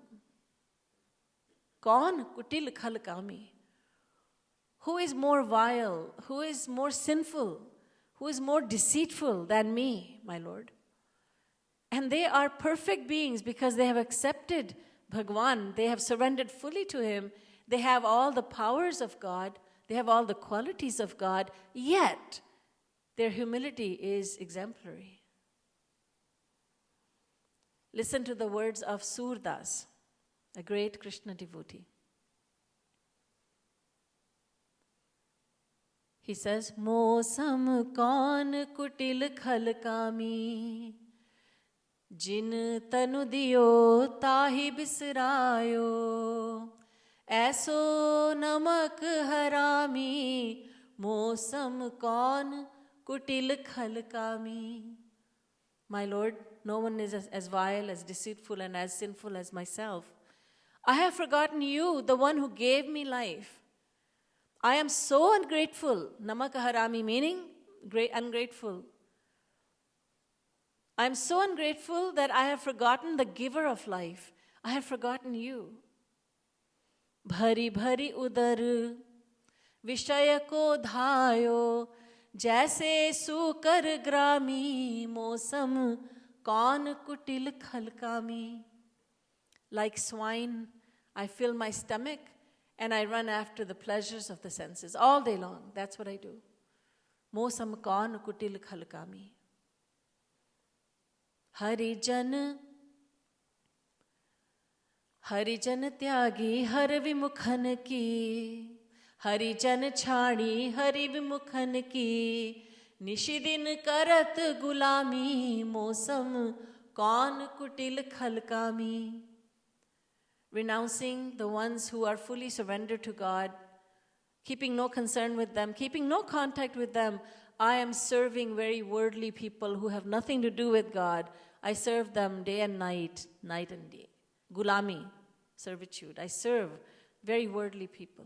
Kaun kutil khalkami. Who is more vile? Who is more sinful? Who is more deceitful than me, my Lord? And they are perfect beings because they have accepted Bhagwan. They have surrendered fully to Him. They have all the powers of God. They have all the qualities of God. Yet, their humility is exemplary. Listen to the words of Surdas, a great Krishna devotee. He says, "Mo sam kaun kutil khalkami, jin tanu diyo tahi bisrayo, aso namak harami, mo sam kaun kutil khalkami." My Lord, no one is as vile, as deceitful, and as sinful as myself. I have forgotten you, the one who gave me life. I am so ungrateful. Namaka harami meaning ungrateful. I am so ungrateful that I have forgotten the giver of life. I have forgotten you. Bhari bhari udar विषय को धायो जैसे सूकर ग्रामी मौसम कौन कुटिल खलकामी. Like swine, I fill my stomach and I run after the pleasures of the senses all day long. That's what I do. मौसम कौन कुटिल खलकामी. हरिजन त्यागी हर विमुखन की हरिजन छाड़ी हरि विमुखन की निशिदिन करत गुलामी मौसम कौन कुटिल खलकामी. Renouncing the ones who are fully surrendered to God, keeping no concern with them, keeping no contact with them. I am serving very worldly people who have nothing to do with God. I serve them day and night, night and day. Gulami, servitude. I serve very worldly people.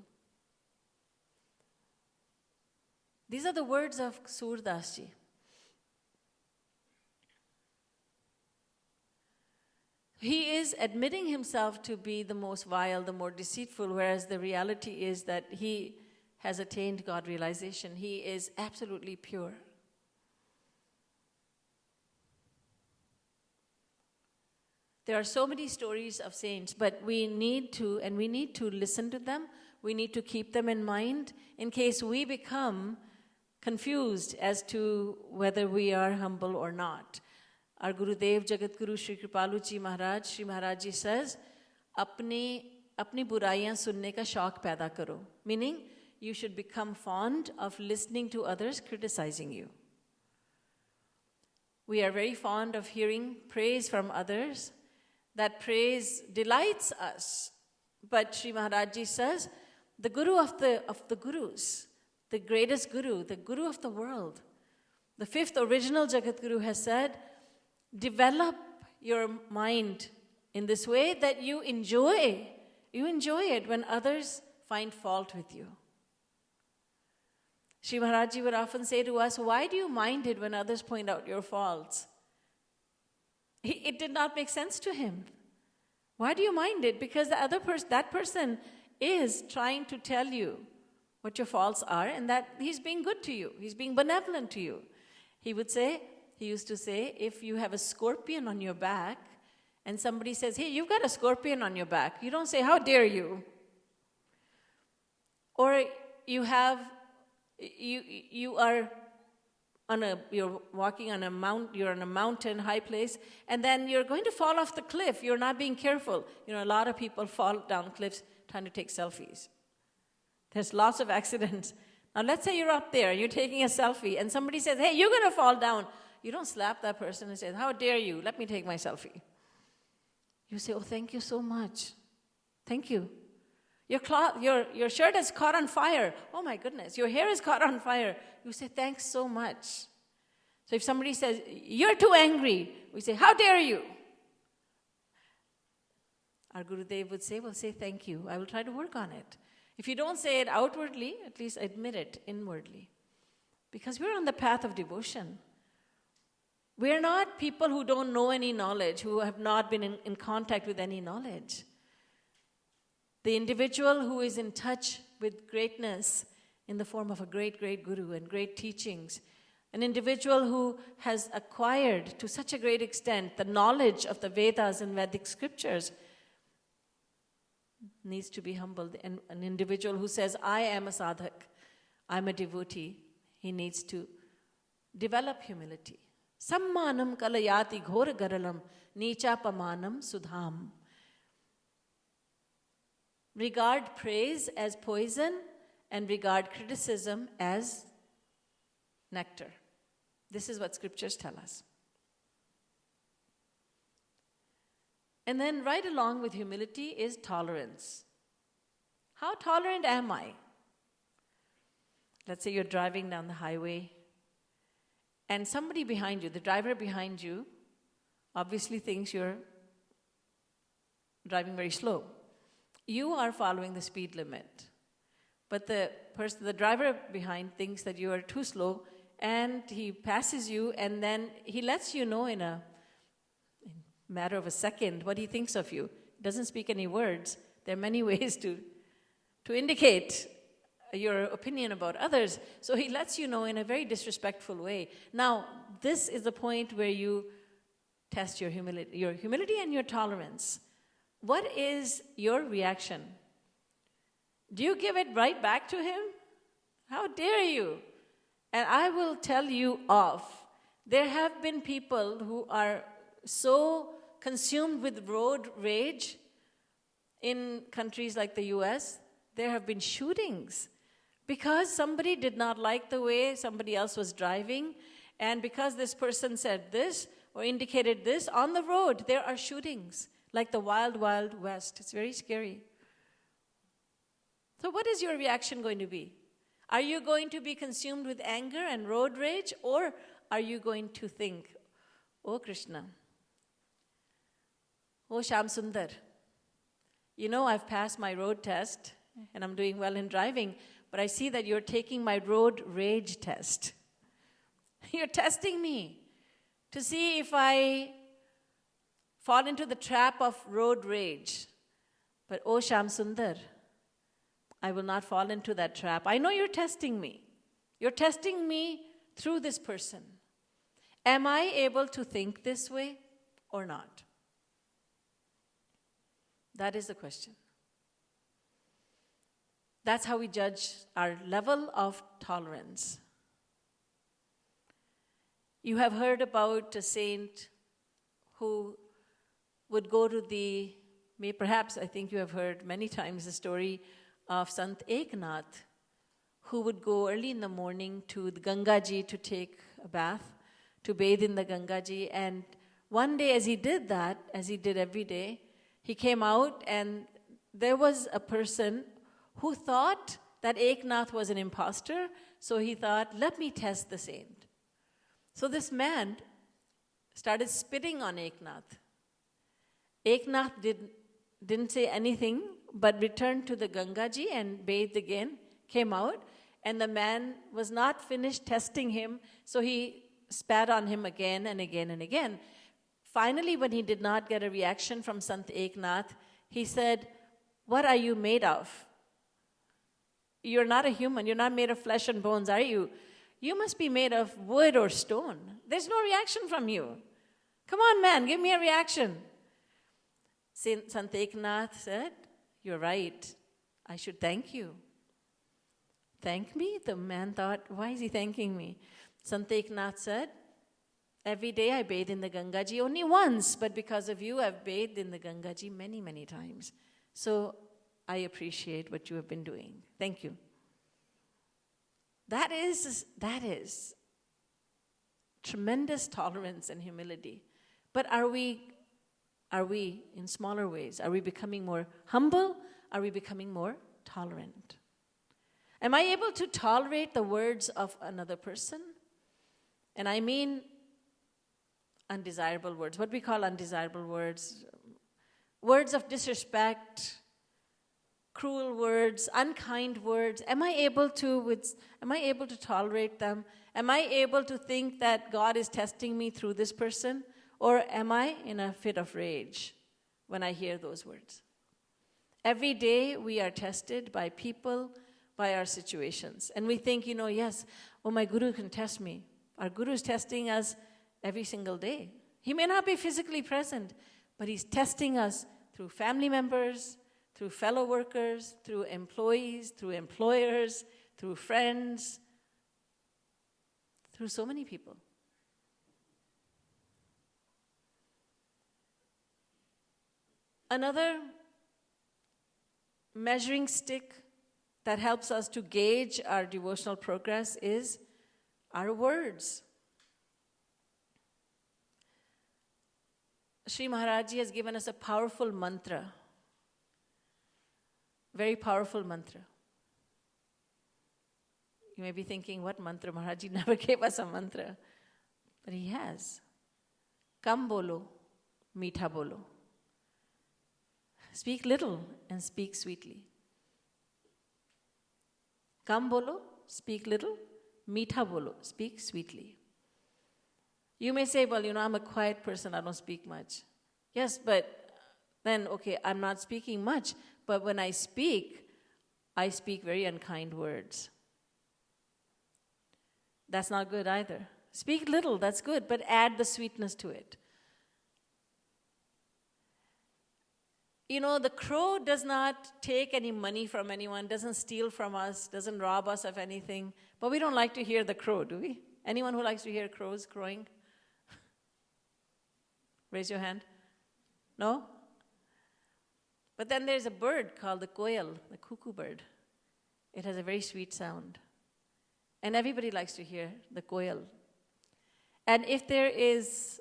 These are the words of Surdas ji. He is admitting himself to be the most vile, the more deceitful, whereas the reality is that he has attained God realization. He is absolutely pure. There are so many stories of saints, but we need to listen to them. We need to keep them in mind in case we become confused as to whether we are humble or not. Our Gurudev Jagat Guru Shri Kripalu ji Maharaj, Shri Maharaj ji says, apni buraiyan sunne ka shauk paida karo. Meaning, you should become fond of listening to others criticizing you. We are very fond of hearing praise from others. That praise delights us. But Shri Maharaj ji says, the Guru of the Gurus, the greatest Guru, the Guru of the world, the fifth original Jagat Guru has said, develop your mind in this way that you enjoy it when others find fault with you. Shri Maharaj ji would often say to us, why do you mind it when others point out your faults? It did not make sense to him. Why do you mind it? Because that person is trying to tell you what your faults are and that he's being good to you. He's being benevolent to you. He used to say, if you have a scorpion on your back and somebody says, hey, you've got a scorpion on your back, you don't say, how dare you? Or you're walking on a mount, you're on a mountain, high place, and then you're going to fall off the cliff. You're not being careful. A lot of people fall down cliffs trying to take selfies. There's lots of accidents. Now let's say you're up there, you're taking a selfie, and somebody says, hey, you're going to fall down. You don't slap that person and say, how dare you? Let me take my selfie. You say, oh, thank you so much. Thank you. Your shirt is caught on fire. Oh my goodness, your hair is caught on fire. You say, thanks so much. So if somebody says, you're too angry, we say, how dare you? Our Gurudev would say, well, say thank you. I will try to work on it. If you don't say it outwardly, at least admit it inwardly. Because we're on the path of devotion. We're not people who don't know any knowledge, who have not been in contact with any knowledge. The individual who is in touch with greatness in the form of a great, great guru and great teachings, an individual who has acquired to such a great extent the knowledge of the Vedas and Vedic scriptures, needs to be humbled. And an individual who says, I am a sadhak, I'm a devotee, he needs to develop humility. Sammanam kalayati ghor garalam nicha pamanam sudham. Regard praise as poison and regard criticism as nectar. This is what scriptures tell us. And then right along with humility is tolerance. How tolerant am I? Let's say you're driving down the highway and somebody behind you, the driver behind you, obviously thinks you're driving very slow. You are following the speed limit. But the driver behind thinks that you are too slow, and he passes you, and then he lets you know in a matter of a second what he thinks of you. He doesn't speak any words. There are many ways to indicate your opinion about others. So he lets you know in a very disrespectful way. Now, this is the point where you test your humility and your tolerance. What is your reaction? Do you give it right back to him? How dare you? And I will tell you off. There have been people who are so consumed with road rage in countries like the US. There have been shootings because somebody did not like the way somebody else was driving, and because this person said this or indicated this on the road, there are shootings like the wild, wild west. It's very scary. So what is your reaction going to be? Are you going to be consumed with anger and road rage, or are you going to think, oh Krishna, oh Shyam Sundar, you know I've passed my road test and I'm doing well in driving, but I see that you're taking my road rage test. You're testing me to see if I fall into the trap of road rage. But oh Shyam Sundar, I will not fall into that trap. I know you're testing me. You're testing me through this person. Am I able to think this way or not? That is the question. That's how we judge our level of tolerance. You have heard about a saint who would go to perhaps I think you have heard many times the story of Sant Eknath, who would go early in the morning to the Gangaji to take a bath, to bathe in the Gangaji. And one day as he did that, as he did every day, he came out and there was a person who thought that Eknath was an imposter, so he thought, let me test the saint. So this man started spitting on Eknath. Eknath didn't say anything, but returned to the Gangaji and bathed again, came out, and the man was not finished testing him, so he spat on him again and again and again. Finally, when he did not get a reaction from Sant Eknath, he said, what are you made of? You're not a human. You're not made of flesh and bones, are you? You must be made of wood or stone. There's no reaction from you. Come on, man, give me a reaction. Sant Eknath said, you're right. I should thank you. Thank me? The man thought, why is he thanking me? Sant Eknath said, every day I bathe in the Gangaji only once, but because of you, I've bathed in the Gangaji many, many times. So I appreciate what you have been doing. Thank you. That is tremendous tolerance and humility. But are we in smaller ways? Are we becoming more humble? Are we becoming more tolerant? Am I able to tolerate the words of another person? And I mean undesirable words. What we call undesirable words. Words of disrespect, cruel words, unkind words. Am I able to tolerate them? Am I able to think that God is testing me through this person? Or am I in a fit of rage when I hear those words? Every day we are tested by people, by our situations. And we think, yes, my guru can test me. Our guru is testing us every single day. He may not be physically present, but he's testing us through family members, through fellow workers, through employees, through employers, through friends, through so many people. Another measuring stick that helps us to gauge our devotional progress is our words. Shri Maharaj has given us a powerful mantra, very powerful mantra. You may be thinking, what mantra? Maharaj never gave us a mantra. But he has. Kam bolo, meetha bolo. Speak little and speak sweetly. Kam bolo, speak little. Meetha bolo, speak sweetly. You may say, well, I'm a quiet person, I don't speak much. Yes, but then, okay, I'm not speaking much, but when I speak very unkind words. That's not good either. Speak little, that's good, but add the sweetness to it. The crow does not take any money from anyone, doesn't steal from us, doesn't rob us of anything. But we don't like to hear the crow, do we? Anyone who likes to hear crows crowing? Raise your hand. No? But then there's a bird called the koel, the cuckoo bird. It has a very sweet sound. And everybody likes to hear the koel. And if there is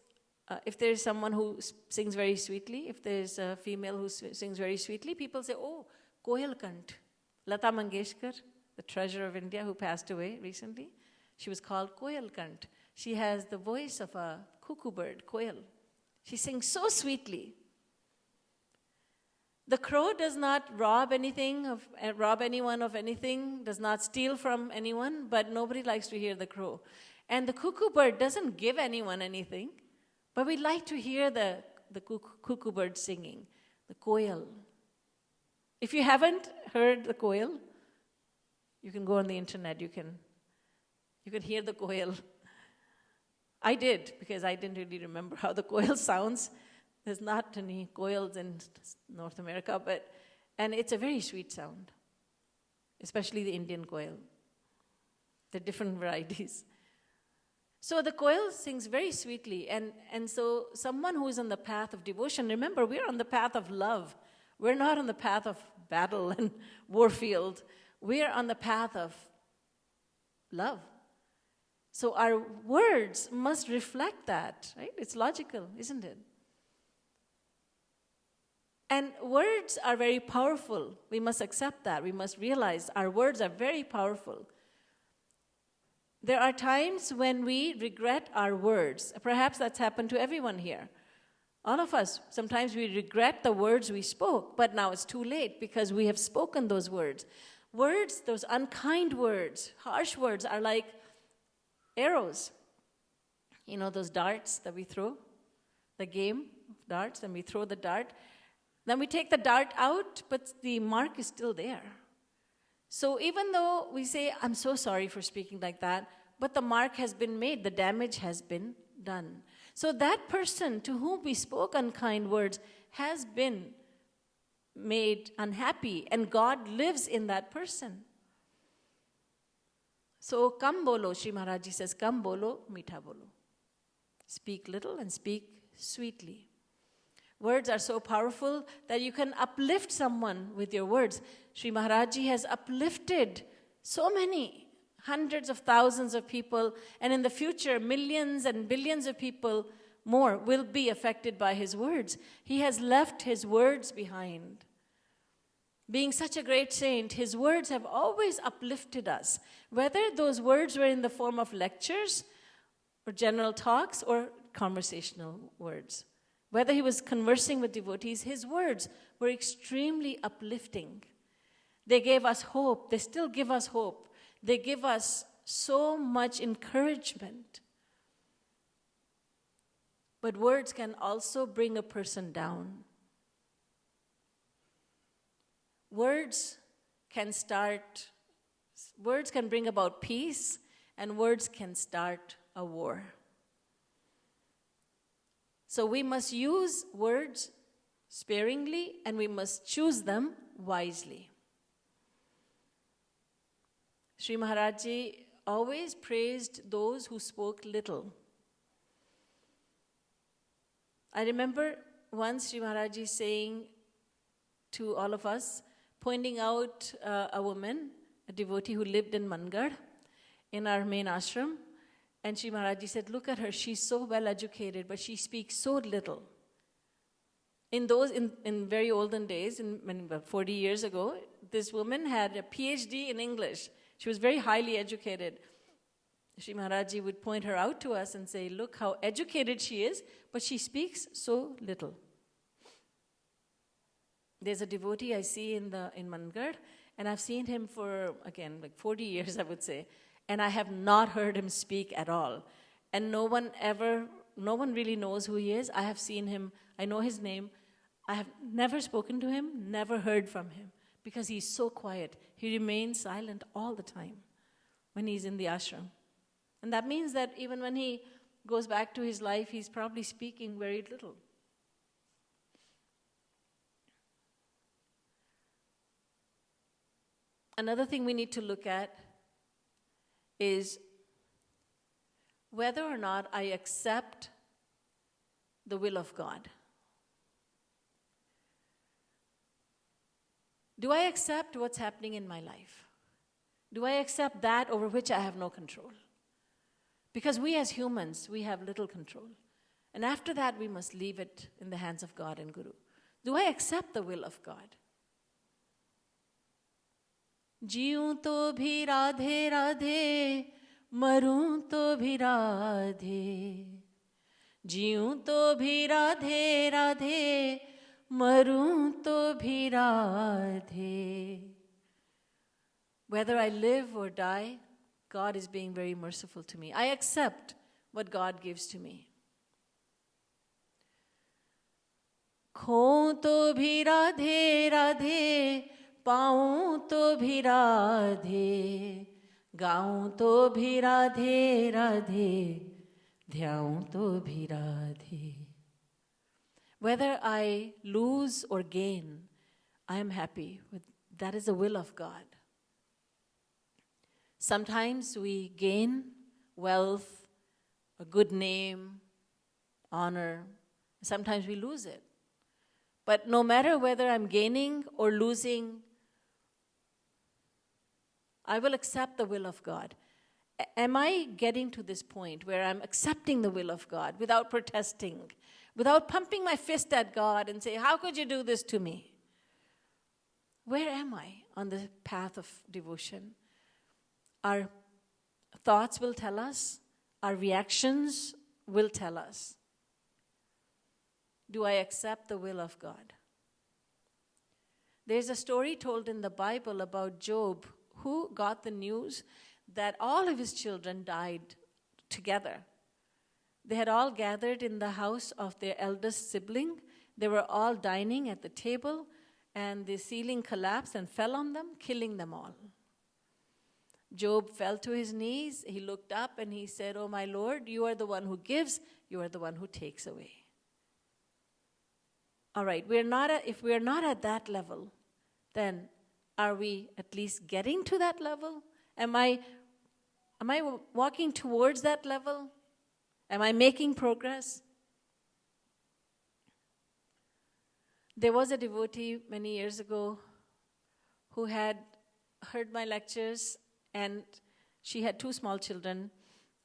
someone who sings very sweetly, if there's a female who sings very sweetly, people say, oh, koel kant. Lata Mangeshkar, the treasure of India who passed away recently, she was called koel kant. She has the voice of a cuckoo bird, koel. She sings so sweetly. The crow does not rob anyone of anything, does not steal from anyone, but nobody likes to hear the crow. And the cuckoo bird doesn't give anyone anything, but we like to hear the cuckoo bird singing, the koel. If you haven't heard the koel, you can go on the internet, you can hear the koel. I did, because I didn't really remember how the koel sounds. There's not any koels in North America, and it's a very sweet sound, especially the Indian koel. There are different varieties. So the koel sings very sweetly, and so someone who is on the path of devotion, remember, we're on the path of love. We're not on the path of battle and warfield. We're on the path of love. So our words must reflect that, right? It's logical, isn't it? And words are very powerful. We must accept that. We must realize our words are very powerful. There are times when we regret our words. Perhaps that's happened to everyone here. All of us, sometimes we regret the words we spoke, but now it's too late because we have spoken those words. Words, those unkind words, harsh words, are like arrows. Those darts that we throw, the game of darts, and we throw the dart. Then we take the dart out, but the mark is still there. So even though we say, I'm so sorry for speaking like that, but the mark has been made, the damage has been done. So that person to whom we spoke unkind words has been made unhappy, and God lives in that person. So, kam bolo, Shri Maharaj says, kam bolo, meetha bolo. Speak little and speak sweetly. Words are so powerful that you can uplift someone with your words. Shri Maharaj has uplifted so many, hundreds of thousands of people, and in the future, millions and billions of people more will be affected by his words. He has left his words behind. Being such a great saint, his words have always uplifted us, whether those words were in the form of lectures or general talks or conversational words. Whether he was conversing with devotees, his words were extremely uplifting. They gave us hope. They still give us hope. They give us so much encouragement. But words can also bring a person down. Words can bring about peace, and words can start a war. So we must use words sparingly, and we must choose them wisely. Shri Maharaj Ji always praised those who spoke little. I remember once Shri Maharaj Ji saying to all of us, pointing out a woman, a devotee who lived in Mangar, in our main ashram, and Shri Maharaj Ji said, look at her, she's so well educated, but she speaks so little. In very olden days, about 40 years ago, this woman had a PhD in English. She was very highly educated. Shri Maharaj would point her out to us and say, look how educated she is, but she speaks so little. There's a devotee I see in Mangarh, and I've seen him for, again, like 40 years, I would say, and I have not heard him speak at all. And no one really knows who he is. I have seen him, I know his name. I have never spoken to him, never heard from him, because he's so quiet. He remains silent all the time when he's in the ashram. And that means that even when he goes back to his life, he's probably speaking very little. Another thing we need to look at is whether or not I accept the will of God. Do I accept what's happening in my life? Do I accept that over which I have no control? Because we as humans, we have little control. And after that, we must leave it in the hands of God and Guru. Do I accept the will of God? Jiyon to bhi Radhe Radhe, marun to bhi Radhe. Jiyon to bhi Radhe Radhe, marun to bhi Radhe. Whether I live or die, God is being very merciful to me. I accept what God gives to me. Khon to bhi Radhe Radhe, paun to bhi Radhe, gaun to bhi Radhe Radhe, dhyaun to bhi Radhe. Whether I lose or gain, I am happy with that is the will of God. Sometimes we gain wealth, a good name, honor. Sometimes we lose it. But no matter whether I'm gaining or losing, I will accept the will of God. Am I getting to this point where I'm accepting the will of God without protesting, without pumping my fist at God and say, how could you do this to me? Where am I on the path of devotion? Our thoughts will tell us, our reactions will tell us. Do I accept the will of God? There's a story told in the Bible about Job, who got the news that all of his children died together. They had all gathered in the house of their eldest sibling. They were all dining at the table, and the ceiling collapsed and fell on them, killing them all. Job fell to his knees. He looked up and he said, "Oh, my Lord, you are the one who gives, you are the one who takes away." All right, if we are not at that level, then are we at least getting to that level? Am I walking towards that level? Am I making progress? There was a devotee many years ago who had heard my lectures, and she had 2 small children.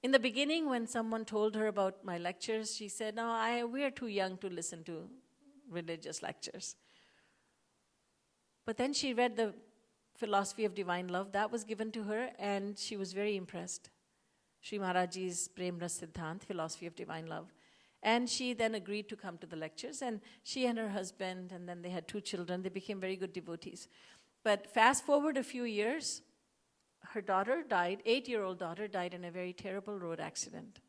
In the beginning, when someone told her about my lectures, she said, "No, we are too young to listen to religious lectures." But then she read the Philosophy of Divine Love. That was given to her, and she was very impressed. Shri Maharaj's Prem Ras Siddhant, Philosophy of Divine Love. And she then agreed to come to the lectures, and she and her husband, and then they had 2 children. They became very good devotees. But fast forward a few years, her daughter died, 8-year-old daughter died in a very terrible road accident.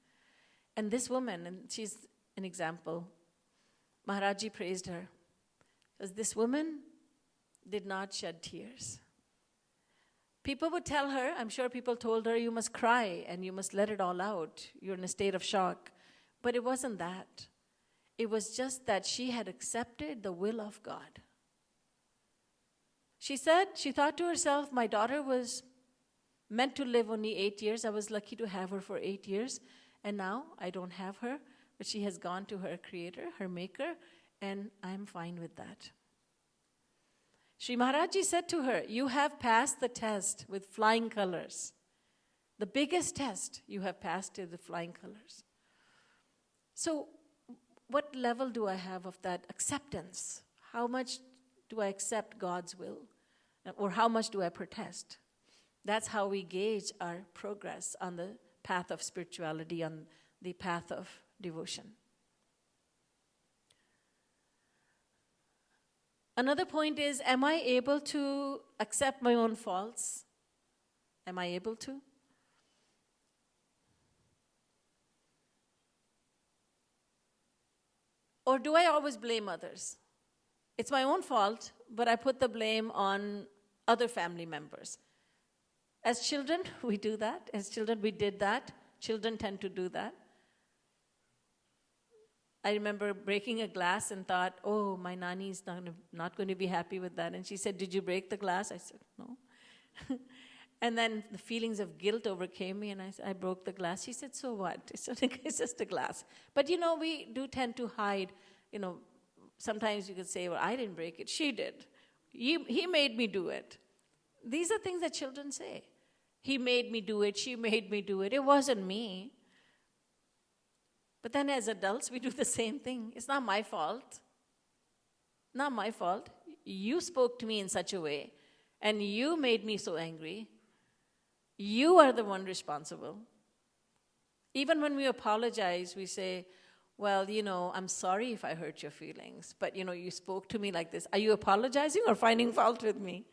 And this woman, and she's an example, Maharaj praised her, because this woman did not shed tears. People would tell her, I'm sure people told her, you must cry and you must let it all out. You're in a state of shock. But it wasn't that. It was just that she had accepted the will of God. She thought to herself, my daughter was meant to live only 8 years. I was lucky to have her for 8 years. And now I don't have her, but she has gone to her creator, her maker, and I'm fine with that. Shri Maharaj said to her, you have passed the test with flying colors. The biggest test you have passed is the flying colors. So what level do I have of that acceptance? How much do I accept God's will? Or how much do I protest? That's how we gauge our progress on the path of spirituality, on the path of devotion. Another point is, am I able to accept my own faults? Am I able to? Or do I always blame others? It's my own fault, but I put the blame on other family members. As children, we do that. As children, we did that. Children tend to do that. I remember breaking a glass and thought, oh, my nani is not going to be happy with that. And she said, did you break the glass? I said, no. And then the feelings of guilt overcame me, and I said, I broke the glass. She said, so what? It's just a glass. But, we do tend to hide. Sometimes you could say, well, I didn't break it. She did. He made me do it. These are things that children say. He made me do it. She made me do it. It wasn't me. But then as adults, we do the same thing. It's not my fault. Not my fault. You spoke to me in such a way, and you made me so angry. You are the one responsible. Even when we apologize, we say, well, I'm sorry if I hurt your feelings, but, you spoke to me like this. Are you apologizing or finding fault with me?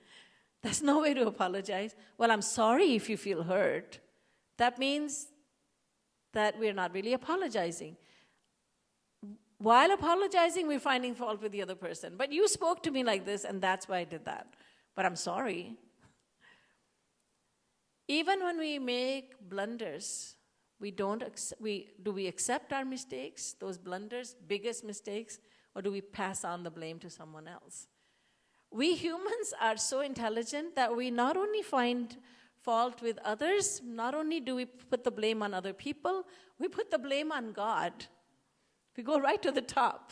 That's no way to apologize. Well, I'm sorry if you feel hurt. That means that we're not really apologizing. While apologizing, we're finding fault with the other person. But you spoke to me like this, and that's why I did that. But I'm sorry. Even when we make blunders, do we accept our mistakes, those blunders, biggest mistakes, or do we pass on the blame to someone else? We humans are so intelligent that we not only find fault with others, not only do we put the blame on other people, we put the blame on God. We go right to the top.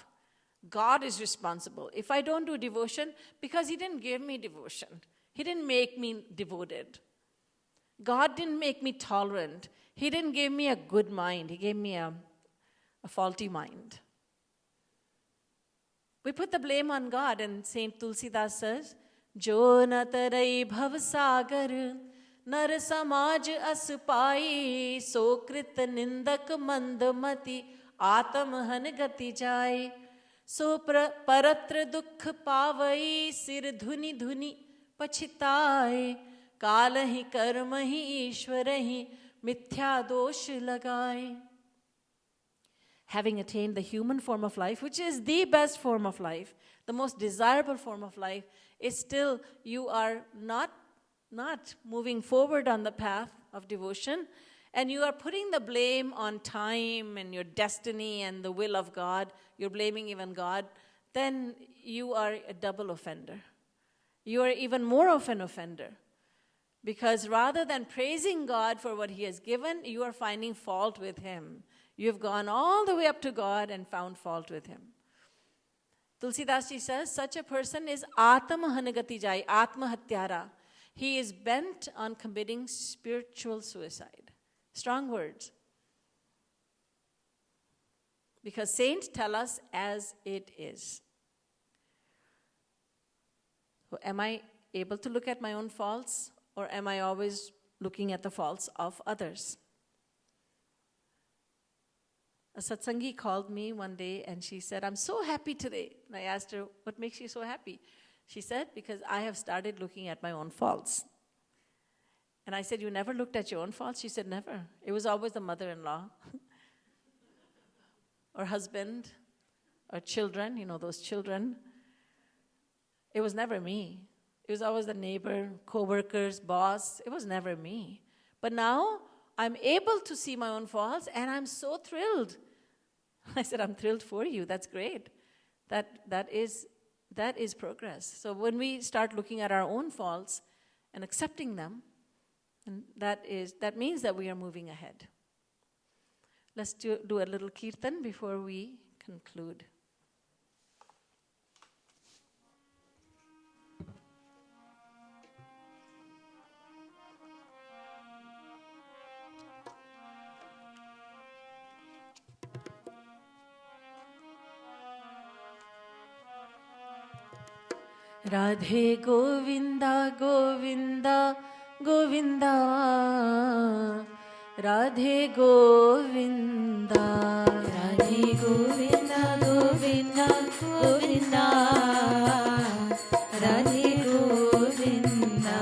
God is responsible. If I don't do devotion, because He didn't give me devotion. He didn't make me devoted. God didn't make me tolerant. He didn't give me a good mind. He gave me a faulty mind. We put the blame on God, and Saint Tulsidas says, Jo na tarai bhav sagar, nar samaj as pai, so krit nindak mandamati, atam han gati jai, so paratra dukh pavai, sir dhuni dhuni pachitai, kala hi karma hi ishwar hi, mithya dosh lagai. Having attained the human form of life, which is the best form of life, the most desirable form of life, is still you are not moving forward on the path of devotion, and you are putting the blame on time and your destiny and the will of God, you're blaming even God, then you are a double offender. You are even more of an offender. Because rather than praising God for what He has given, you are finding fault with Him. You have gone all the way up to God and found fault with Him. Tulsidas Ji says, such a person is Atam Hanagati Jai, Atma Hatyara. He is bent on committing spiritual suicide. Strong words. Because saints tell us as it is. So am I able to look at my own faults, or am I always looking at the faults of others? A satsangi called me one day and she said, I'm so happy today. And I asked her, what makes you so happy? She said, because I have started looking at my own faults. And I said, you never looked at your own faults? She said, never. It was always the mother-in-law or husband or children, those children. It was never me. It was always the neighbor, co-workers, boss. It was never me. But now I'm able to see my own faults, and I'm so thrilled. I said, I'm thrilled for you. That's great. That is progress. So when we start looking at our own faults and accepting them, and that means that we are moving ahead. Let's do a little kirtan before we conclude. Radhe Govinda Govinda Govinda Radhe Govinda, Radhe Govinda, Govinda, Govinda, Radhe Govinda,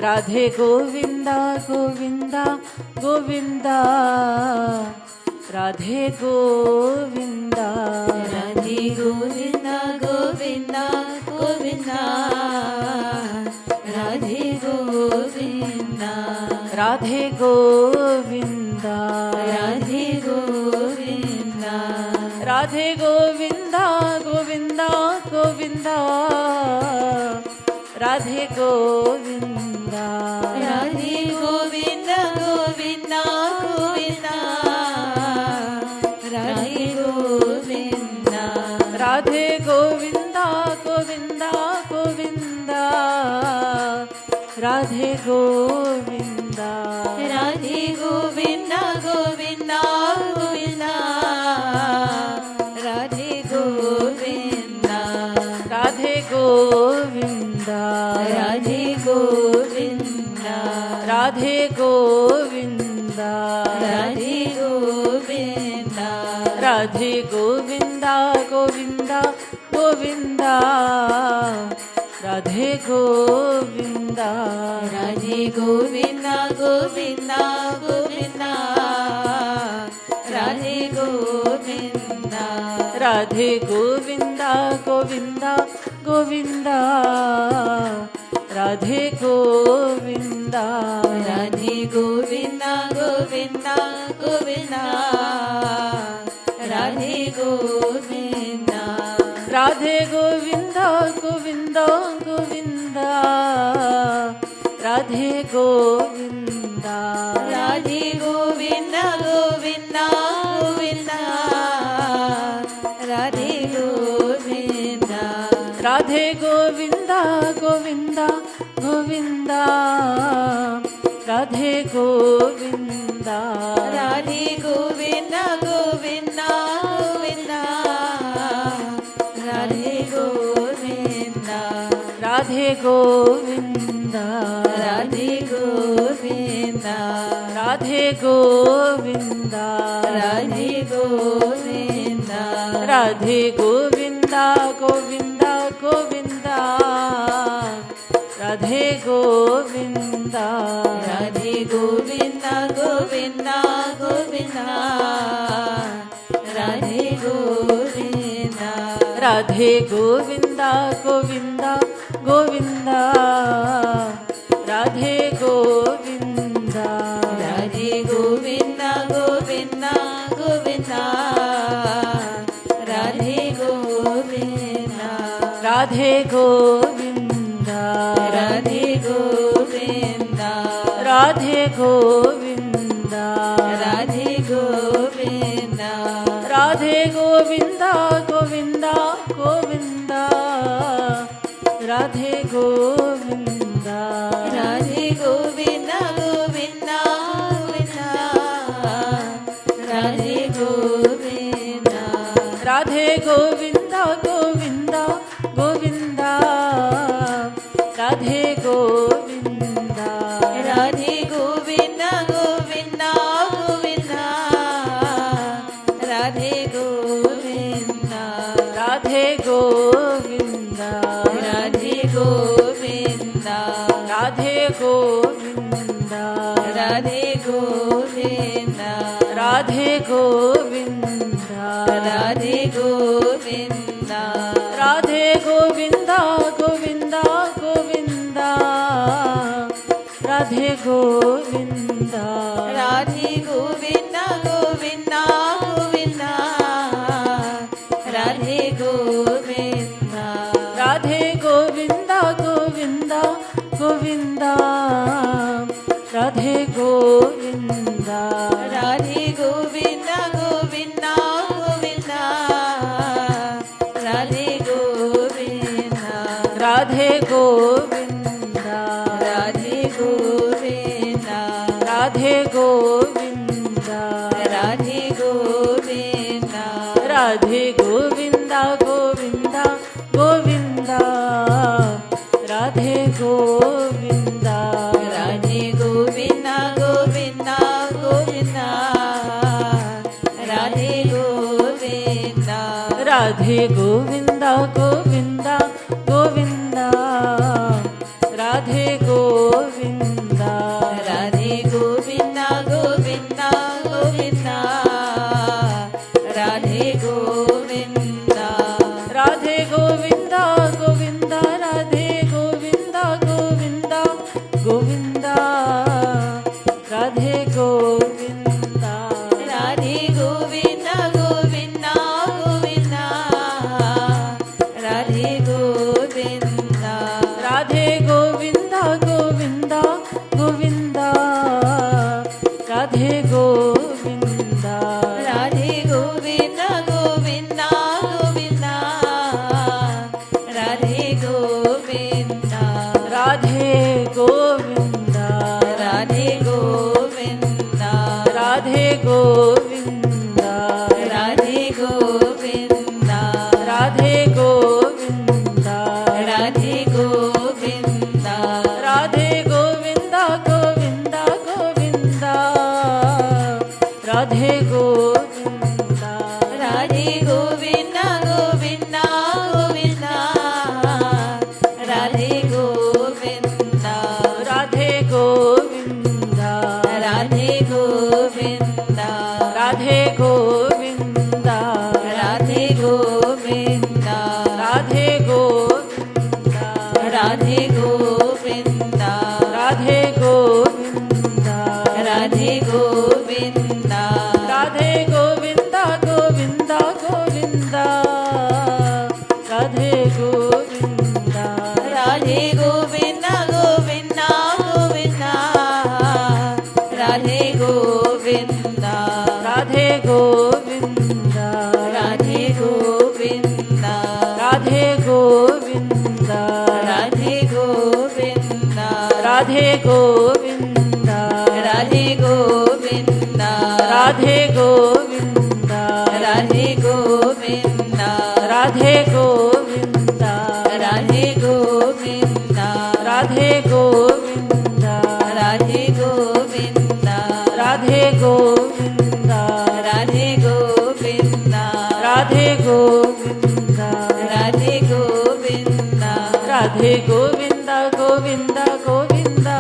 Radhe Govinda, Govinda, Govinda, Radhe Govinda, Radhe Govinda, Govinda, Govinda, Radhe Govinda, Radhe Govinda, Radhe Govinda, Radhe Govinda, Govinda, Govinda, Radhe Govinda, Radhe Govinda, Govinda, Govinda, Radhe Govinda, Radhe Govinda, Govinda, Govinda, Radhe Govinda, Radhe Govinda, Govinda, Govinda, Radhe Govinda, Radhe Govinda, Radhe Govinda, Radhe Govinda, Radhe Govinda, Radhe Govinda, Govinda, Govinda, Radhe Govinda, Radhe Govinda, Govinda, Govinda, Radhe Govinda, Radhe Govinda, Govinda, Govinda, Radhe Govinda, Radhe Govinda, Govinda, Govinda, Radhe Govinda, Radhe Govinda, Govinda, Govinda, Radhe Govinda, Radhe Govinda, Govinda, Govinda, Radhe Govinda, Radhe Govinda, Govinda, Govinda, Radhe Govinda, Radhe Govinda, Govinda, Govinda, Radhe Govinda, Radhe Govinda, Radhe Govinda, Radhe Govinda, Radhe Govinda, Radhe Govinda, Govinda, Govinda, Radhe Govinda, Radhe Govinda, Govinda, Govinda, Radhe Govinda, Radhe Govinda, Govinda, Govinda, Radhe Govinda, Radhe Govinda, Govinda, Govinda, Radhe Govinda, Radhe Govinda, Radhe Govinda, Radhe Govinda, Radhe Govinda, Radhe Govinda, Govinda, Govinda, Radhe Govinda, Radhe Govinda, Govinda, Govinda, Radhe Govinda, Radhe Govinda, Govinda, Govinda, Radhe Govinda, Radhe Govinda, Govinda, Govinda, Radhe Govinda, Radhe Govinda, Radhe Govinda, Radhe Govinda, Radhe Govinda, Radhe Govinda, Radhe Govinda, Radhe Govinda, Govinda, Govinda, Radhe Govinda, Radhe Govinda, Govinda, Govinda, Radhe Govinda, Radhe Govinda, Govinda, Govinda, Radhe Govinda, Radhe Govinda, Govinda, Govinda, Radhe Govinda, Radhe Govinda, Radhe Govinda, Radhe Govinda, Radhe Govinda, Radhe Govinda, Govinda, Govinda, Radhe Govinda, Radhe Govinda, Govinda, Govinda, Govinda, Govinda, Govinda, Radhe Govinda, Radhe Govinda, Govinda, Radhe Govinda, Govinda, Govinda, Radhe Govinda, Radhe Govinda, Govinda, Govinda, Radhe Govinda, Radhe Govinda, Govinda, Govinda, Radhe Govinda, Radhe Govinda, Govinda, Govinda, Radhe Govinda, Radhe Govinda, Radhe Govinda, Radhe Govinda, Radhe Govinda, Radhe Govinda, Radhe Govinda, Radhe Govinda, Govinda, Govinda, Radhe Govinda, Radhe Govinda, Govinda, Govinda, Radhe Govinda, Radhe Govinda, Radhe Govinda, Radhe Govinda, Radhe Govinda, Radhe Govinda, Radhe Govinda, Radhe Govinda, Radhe Govinda, Radhe Govinda, Govinda, Govinda, Radhe Govinda, Radhe Govinda, Govinda, Govinda, Radhe Govinda, Radhe Govinda, Radhe Govinda, Radhe Govinda, Radhe Govinda, Radhe Govinda, Radhe Govinda, Radhe Govinda, Radhe Govinda, Radhe Govinda, Radhe Govinda, Radhe Govinda, Radhe Govinda, Radhe Govinda, Radhe Govinda, Radhe Govinda, Radhe Govinda, Radhe Govinda, Govinda, Govinda,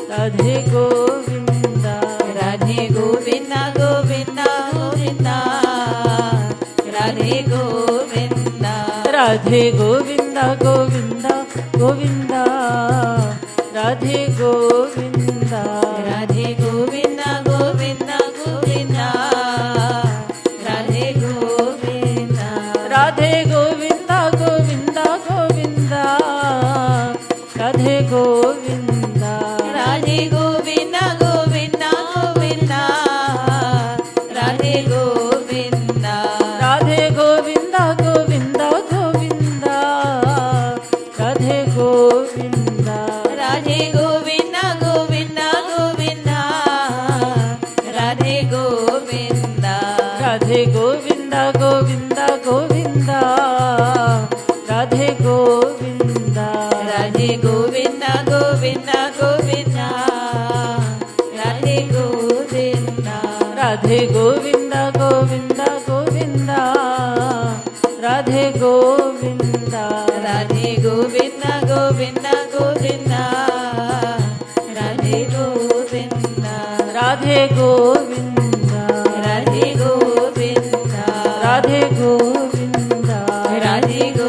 Radhe Govinda, Radhe Govinda, Govinda, Govinda, Radhe Govinda, Radhe Govinda, Govinda, Govinda, Radhe Govinda, Radhe Govinda, Govinda, Govinda, Radhe Govinda, Radhe Govinda, Govinda, Govinda, Radhe Govinda, Radhe Govinda, Govinda, Govinda, Radhe Govinda, Radhe Govinda, Govinda, Govinda, Radhe Govinda, Radhe Govinda, Govinda, Govinda, Radhe Govinda, Radhe Govinda, Govinda, Govinda, Radhe Govinda, Radhe Govinda, Govinda, Govinda, Radhe Govinda, Radhe Govinda, Govinda, Govinda, Radhe Govinda, Radhe Govinda, Govinda, Govinda, Radhe Govinda, Radhe Govinda, Radhe Govinda, Radhe Govinda, Radhe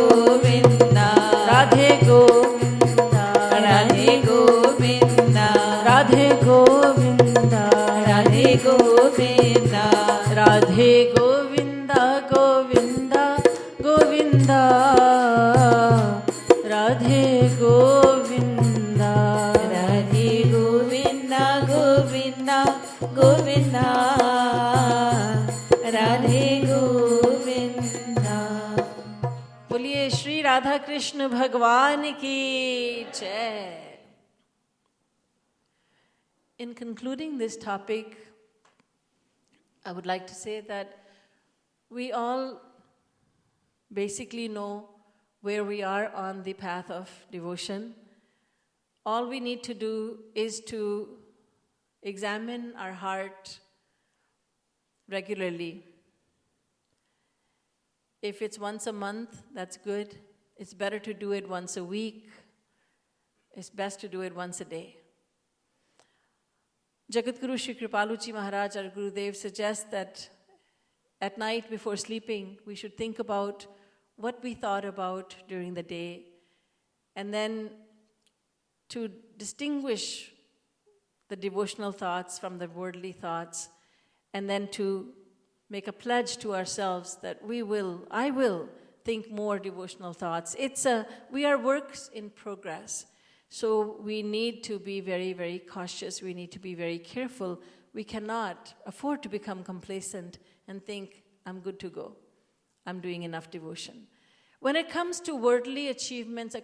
Govinda, Radhe Govinda, Radhe Govinda, Radhe Govinda, Radhe Govinda, Radhe Govinda, Govinda, Govinda, Radhe Govinda, Radhe Govinda, Govinda, Govinda, Radhe Govinda. बोलिए श्री राधा कृष्ण भगवान की जय. In concluding this topic, I would like to say that we all basically know where we are on the path of devotion. All we need to do is to examine our heart regularly. If it's once a month, that's good. It's better to do it once a week. It's best to do it once a day. Jagadguru Shri Kripalu Ji Maharaj, our Gurudev, suggests that at night before sleeping, we should think about what we thought about during the day, and then to distinguish the devotional thoughts from the worldly thoughts, and then to make a pledge to ourselves that I will think more devotional thoughts. We are works in progress. So we need to be very, very cautious. We need to be very careful. We cannot afford to become complacent and think, I'm good to go. I'm doing enough devotion. When it comes to worldly achievements,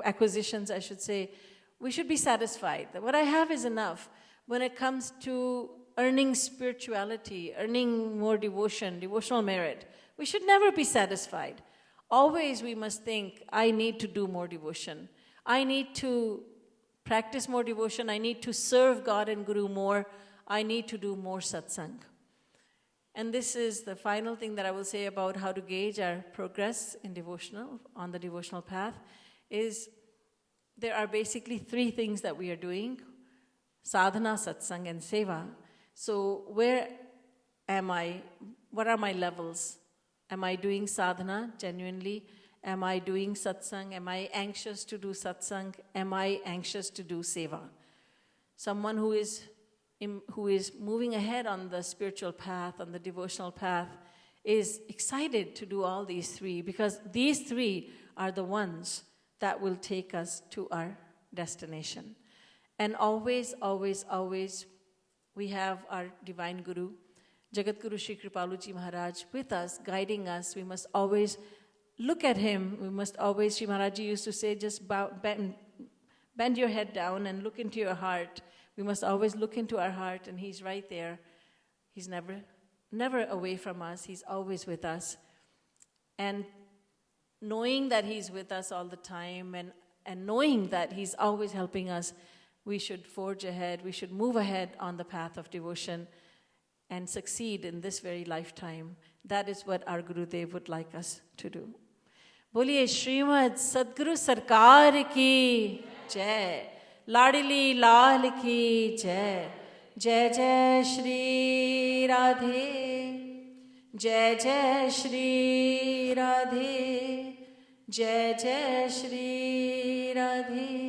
acquisitions, I should say, we should be satisfied that what I have is enough. When it comes to earning spirituality, earning more devotion, devotional merit, we should never be satisfied. Always we must think, I need to do more devotion. I need to practice more devotion. I need to serve God and Guru more. I need to do more satsang. And this is the final thing that I will say about how to gauge our progress in on the devotional path, is there are basically 3 things that we are doing: sadhana, satsang, and seva. So where am I? What are my levels? Am I doing sadhana genuinely? Am I doing satsang? Am I anxious to do satsang? Am I anxious to do seva? Someone who is moving ahead on the spiritual path, on the devotional path, is excited to do all these 3, because these 3 are the ones that will take us to our destination. And always, always, always, we have our Divine Guru, Jagadguru Shri Kripalu Ji Maharaj, with us, guiding us. We must always look at him. We must always, Shri Maharaj used to say, just bend your head down and look into your heart. We must always look into our heart, and he's right there. He's never away from us. He's always with us. And knowing that he's with us all the time, and knowing that he's always helping us, we should forge ahead. We should move ahead on the path of devotion and succeed in this very lifetime. That is what our Gurudev would like us to do. Boliye Srimad Sadguru Sarkar ki Jai. Ladili Lal ki Jai. Jai Jai Shri Radhe. Jai Jai Shri Radhe. Jai Jai Shri Radhe.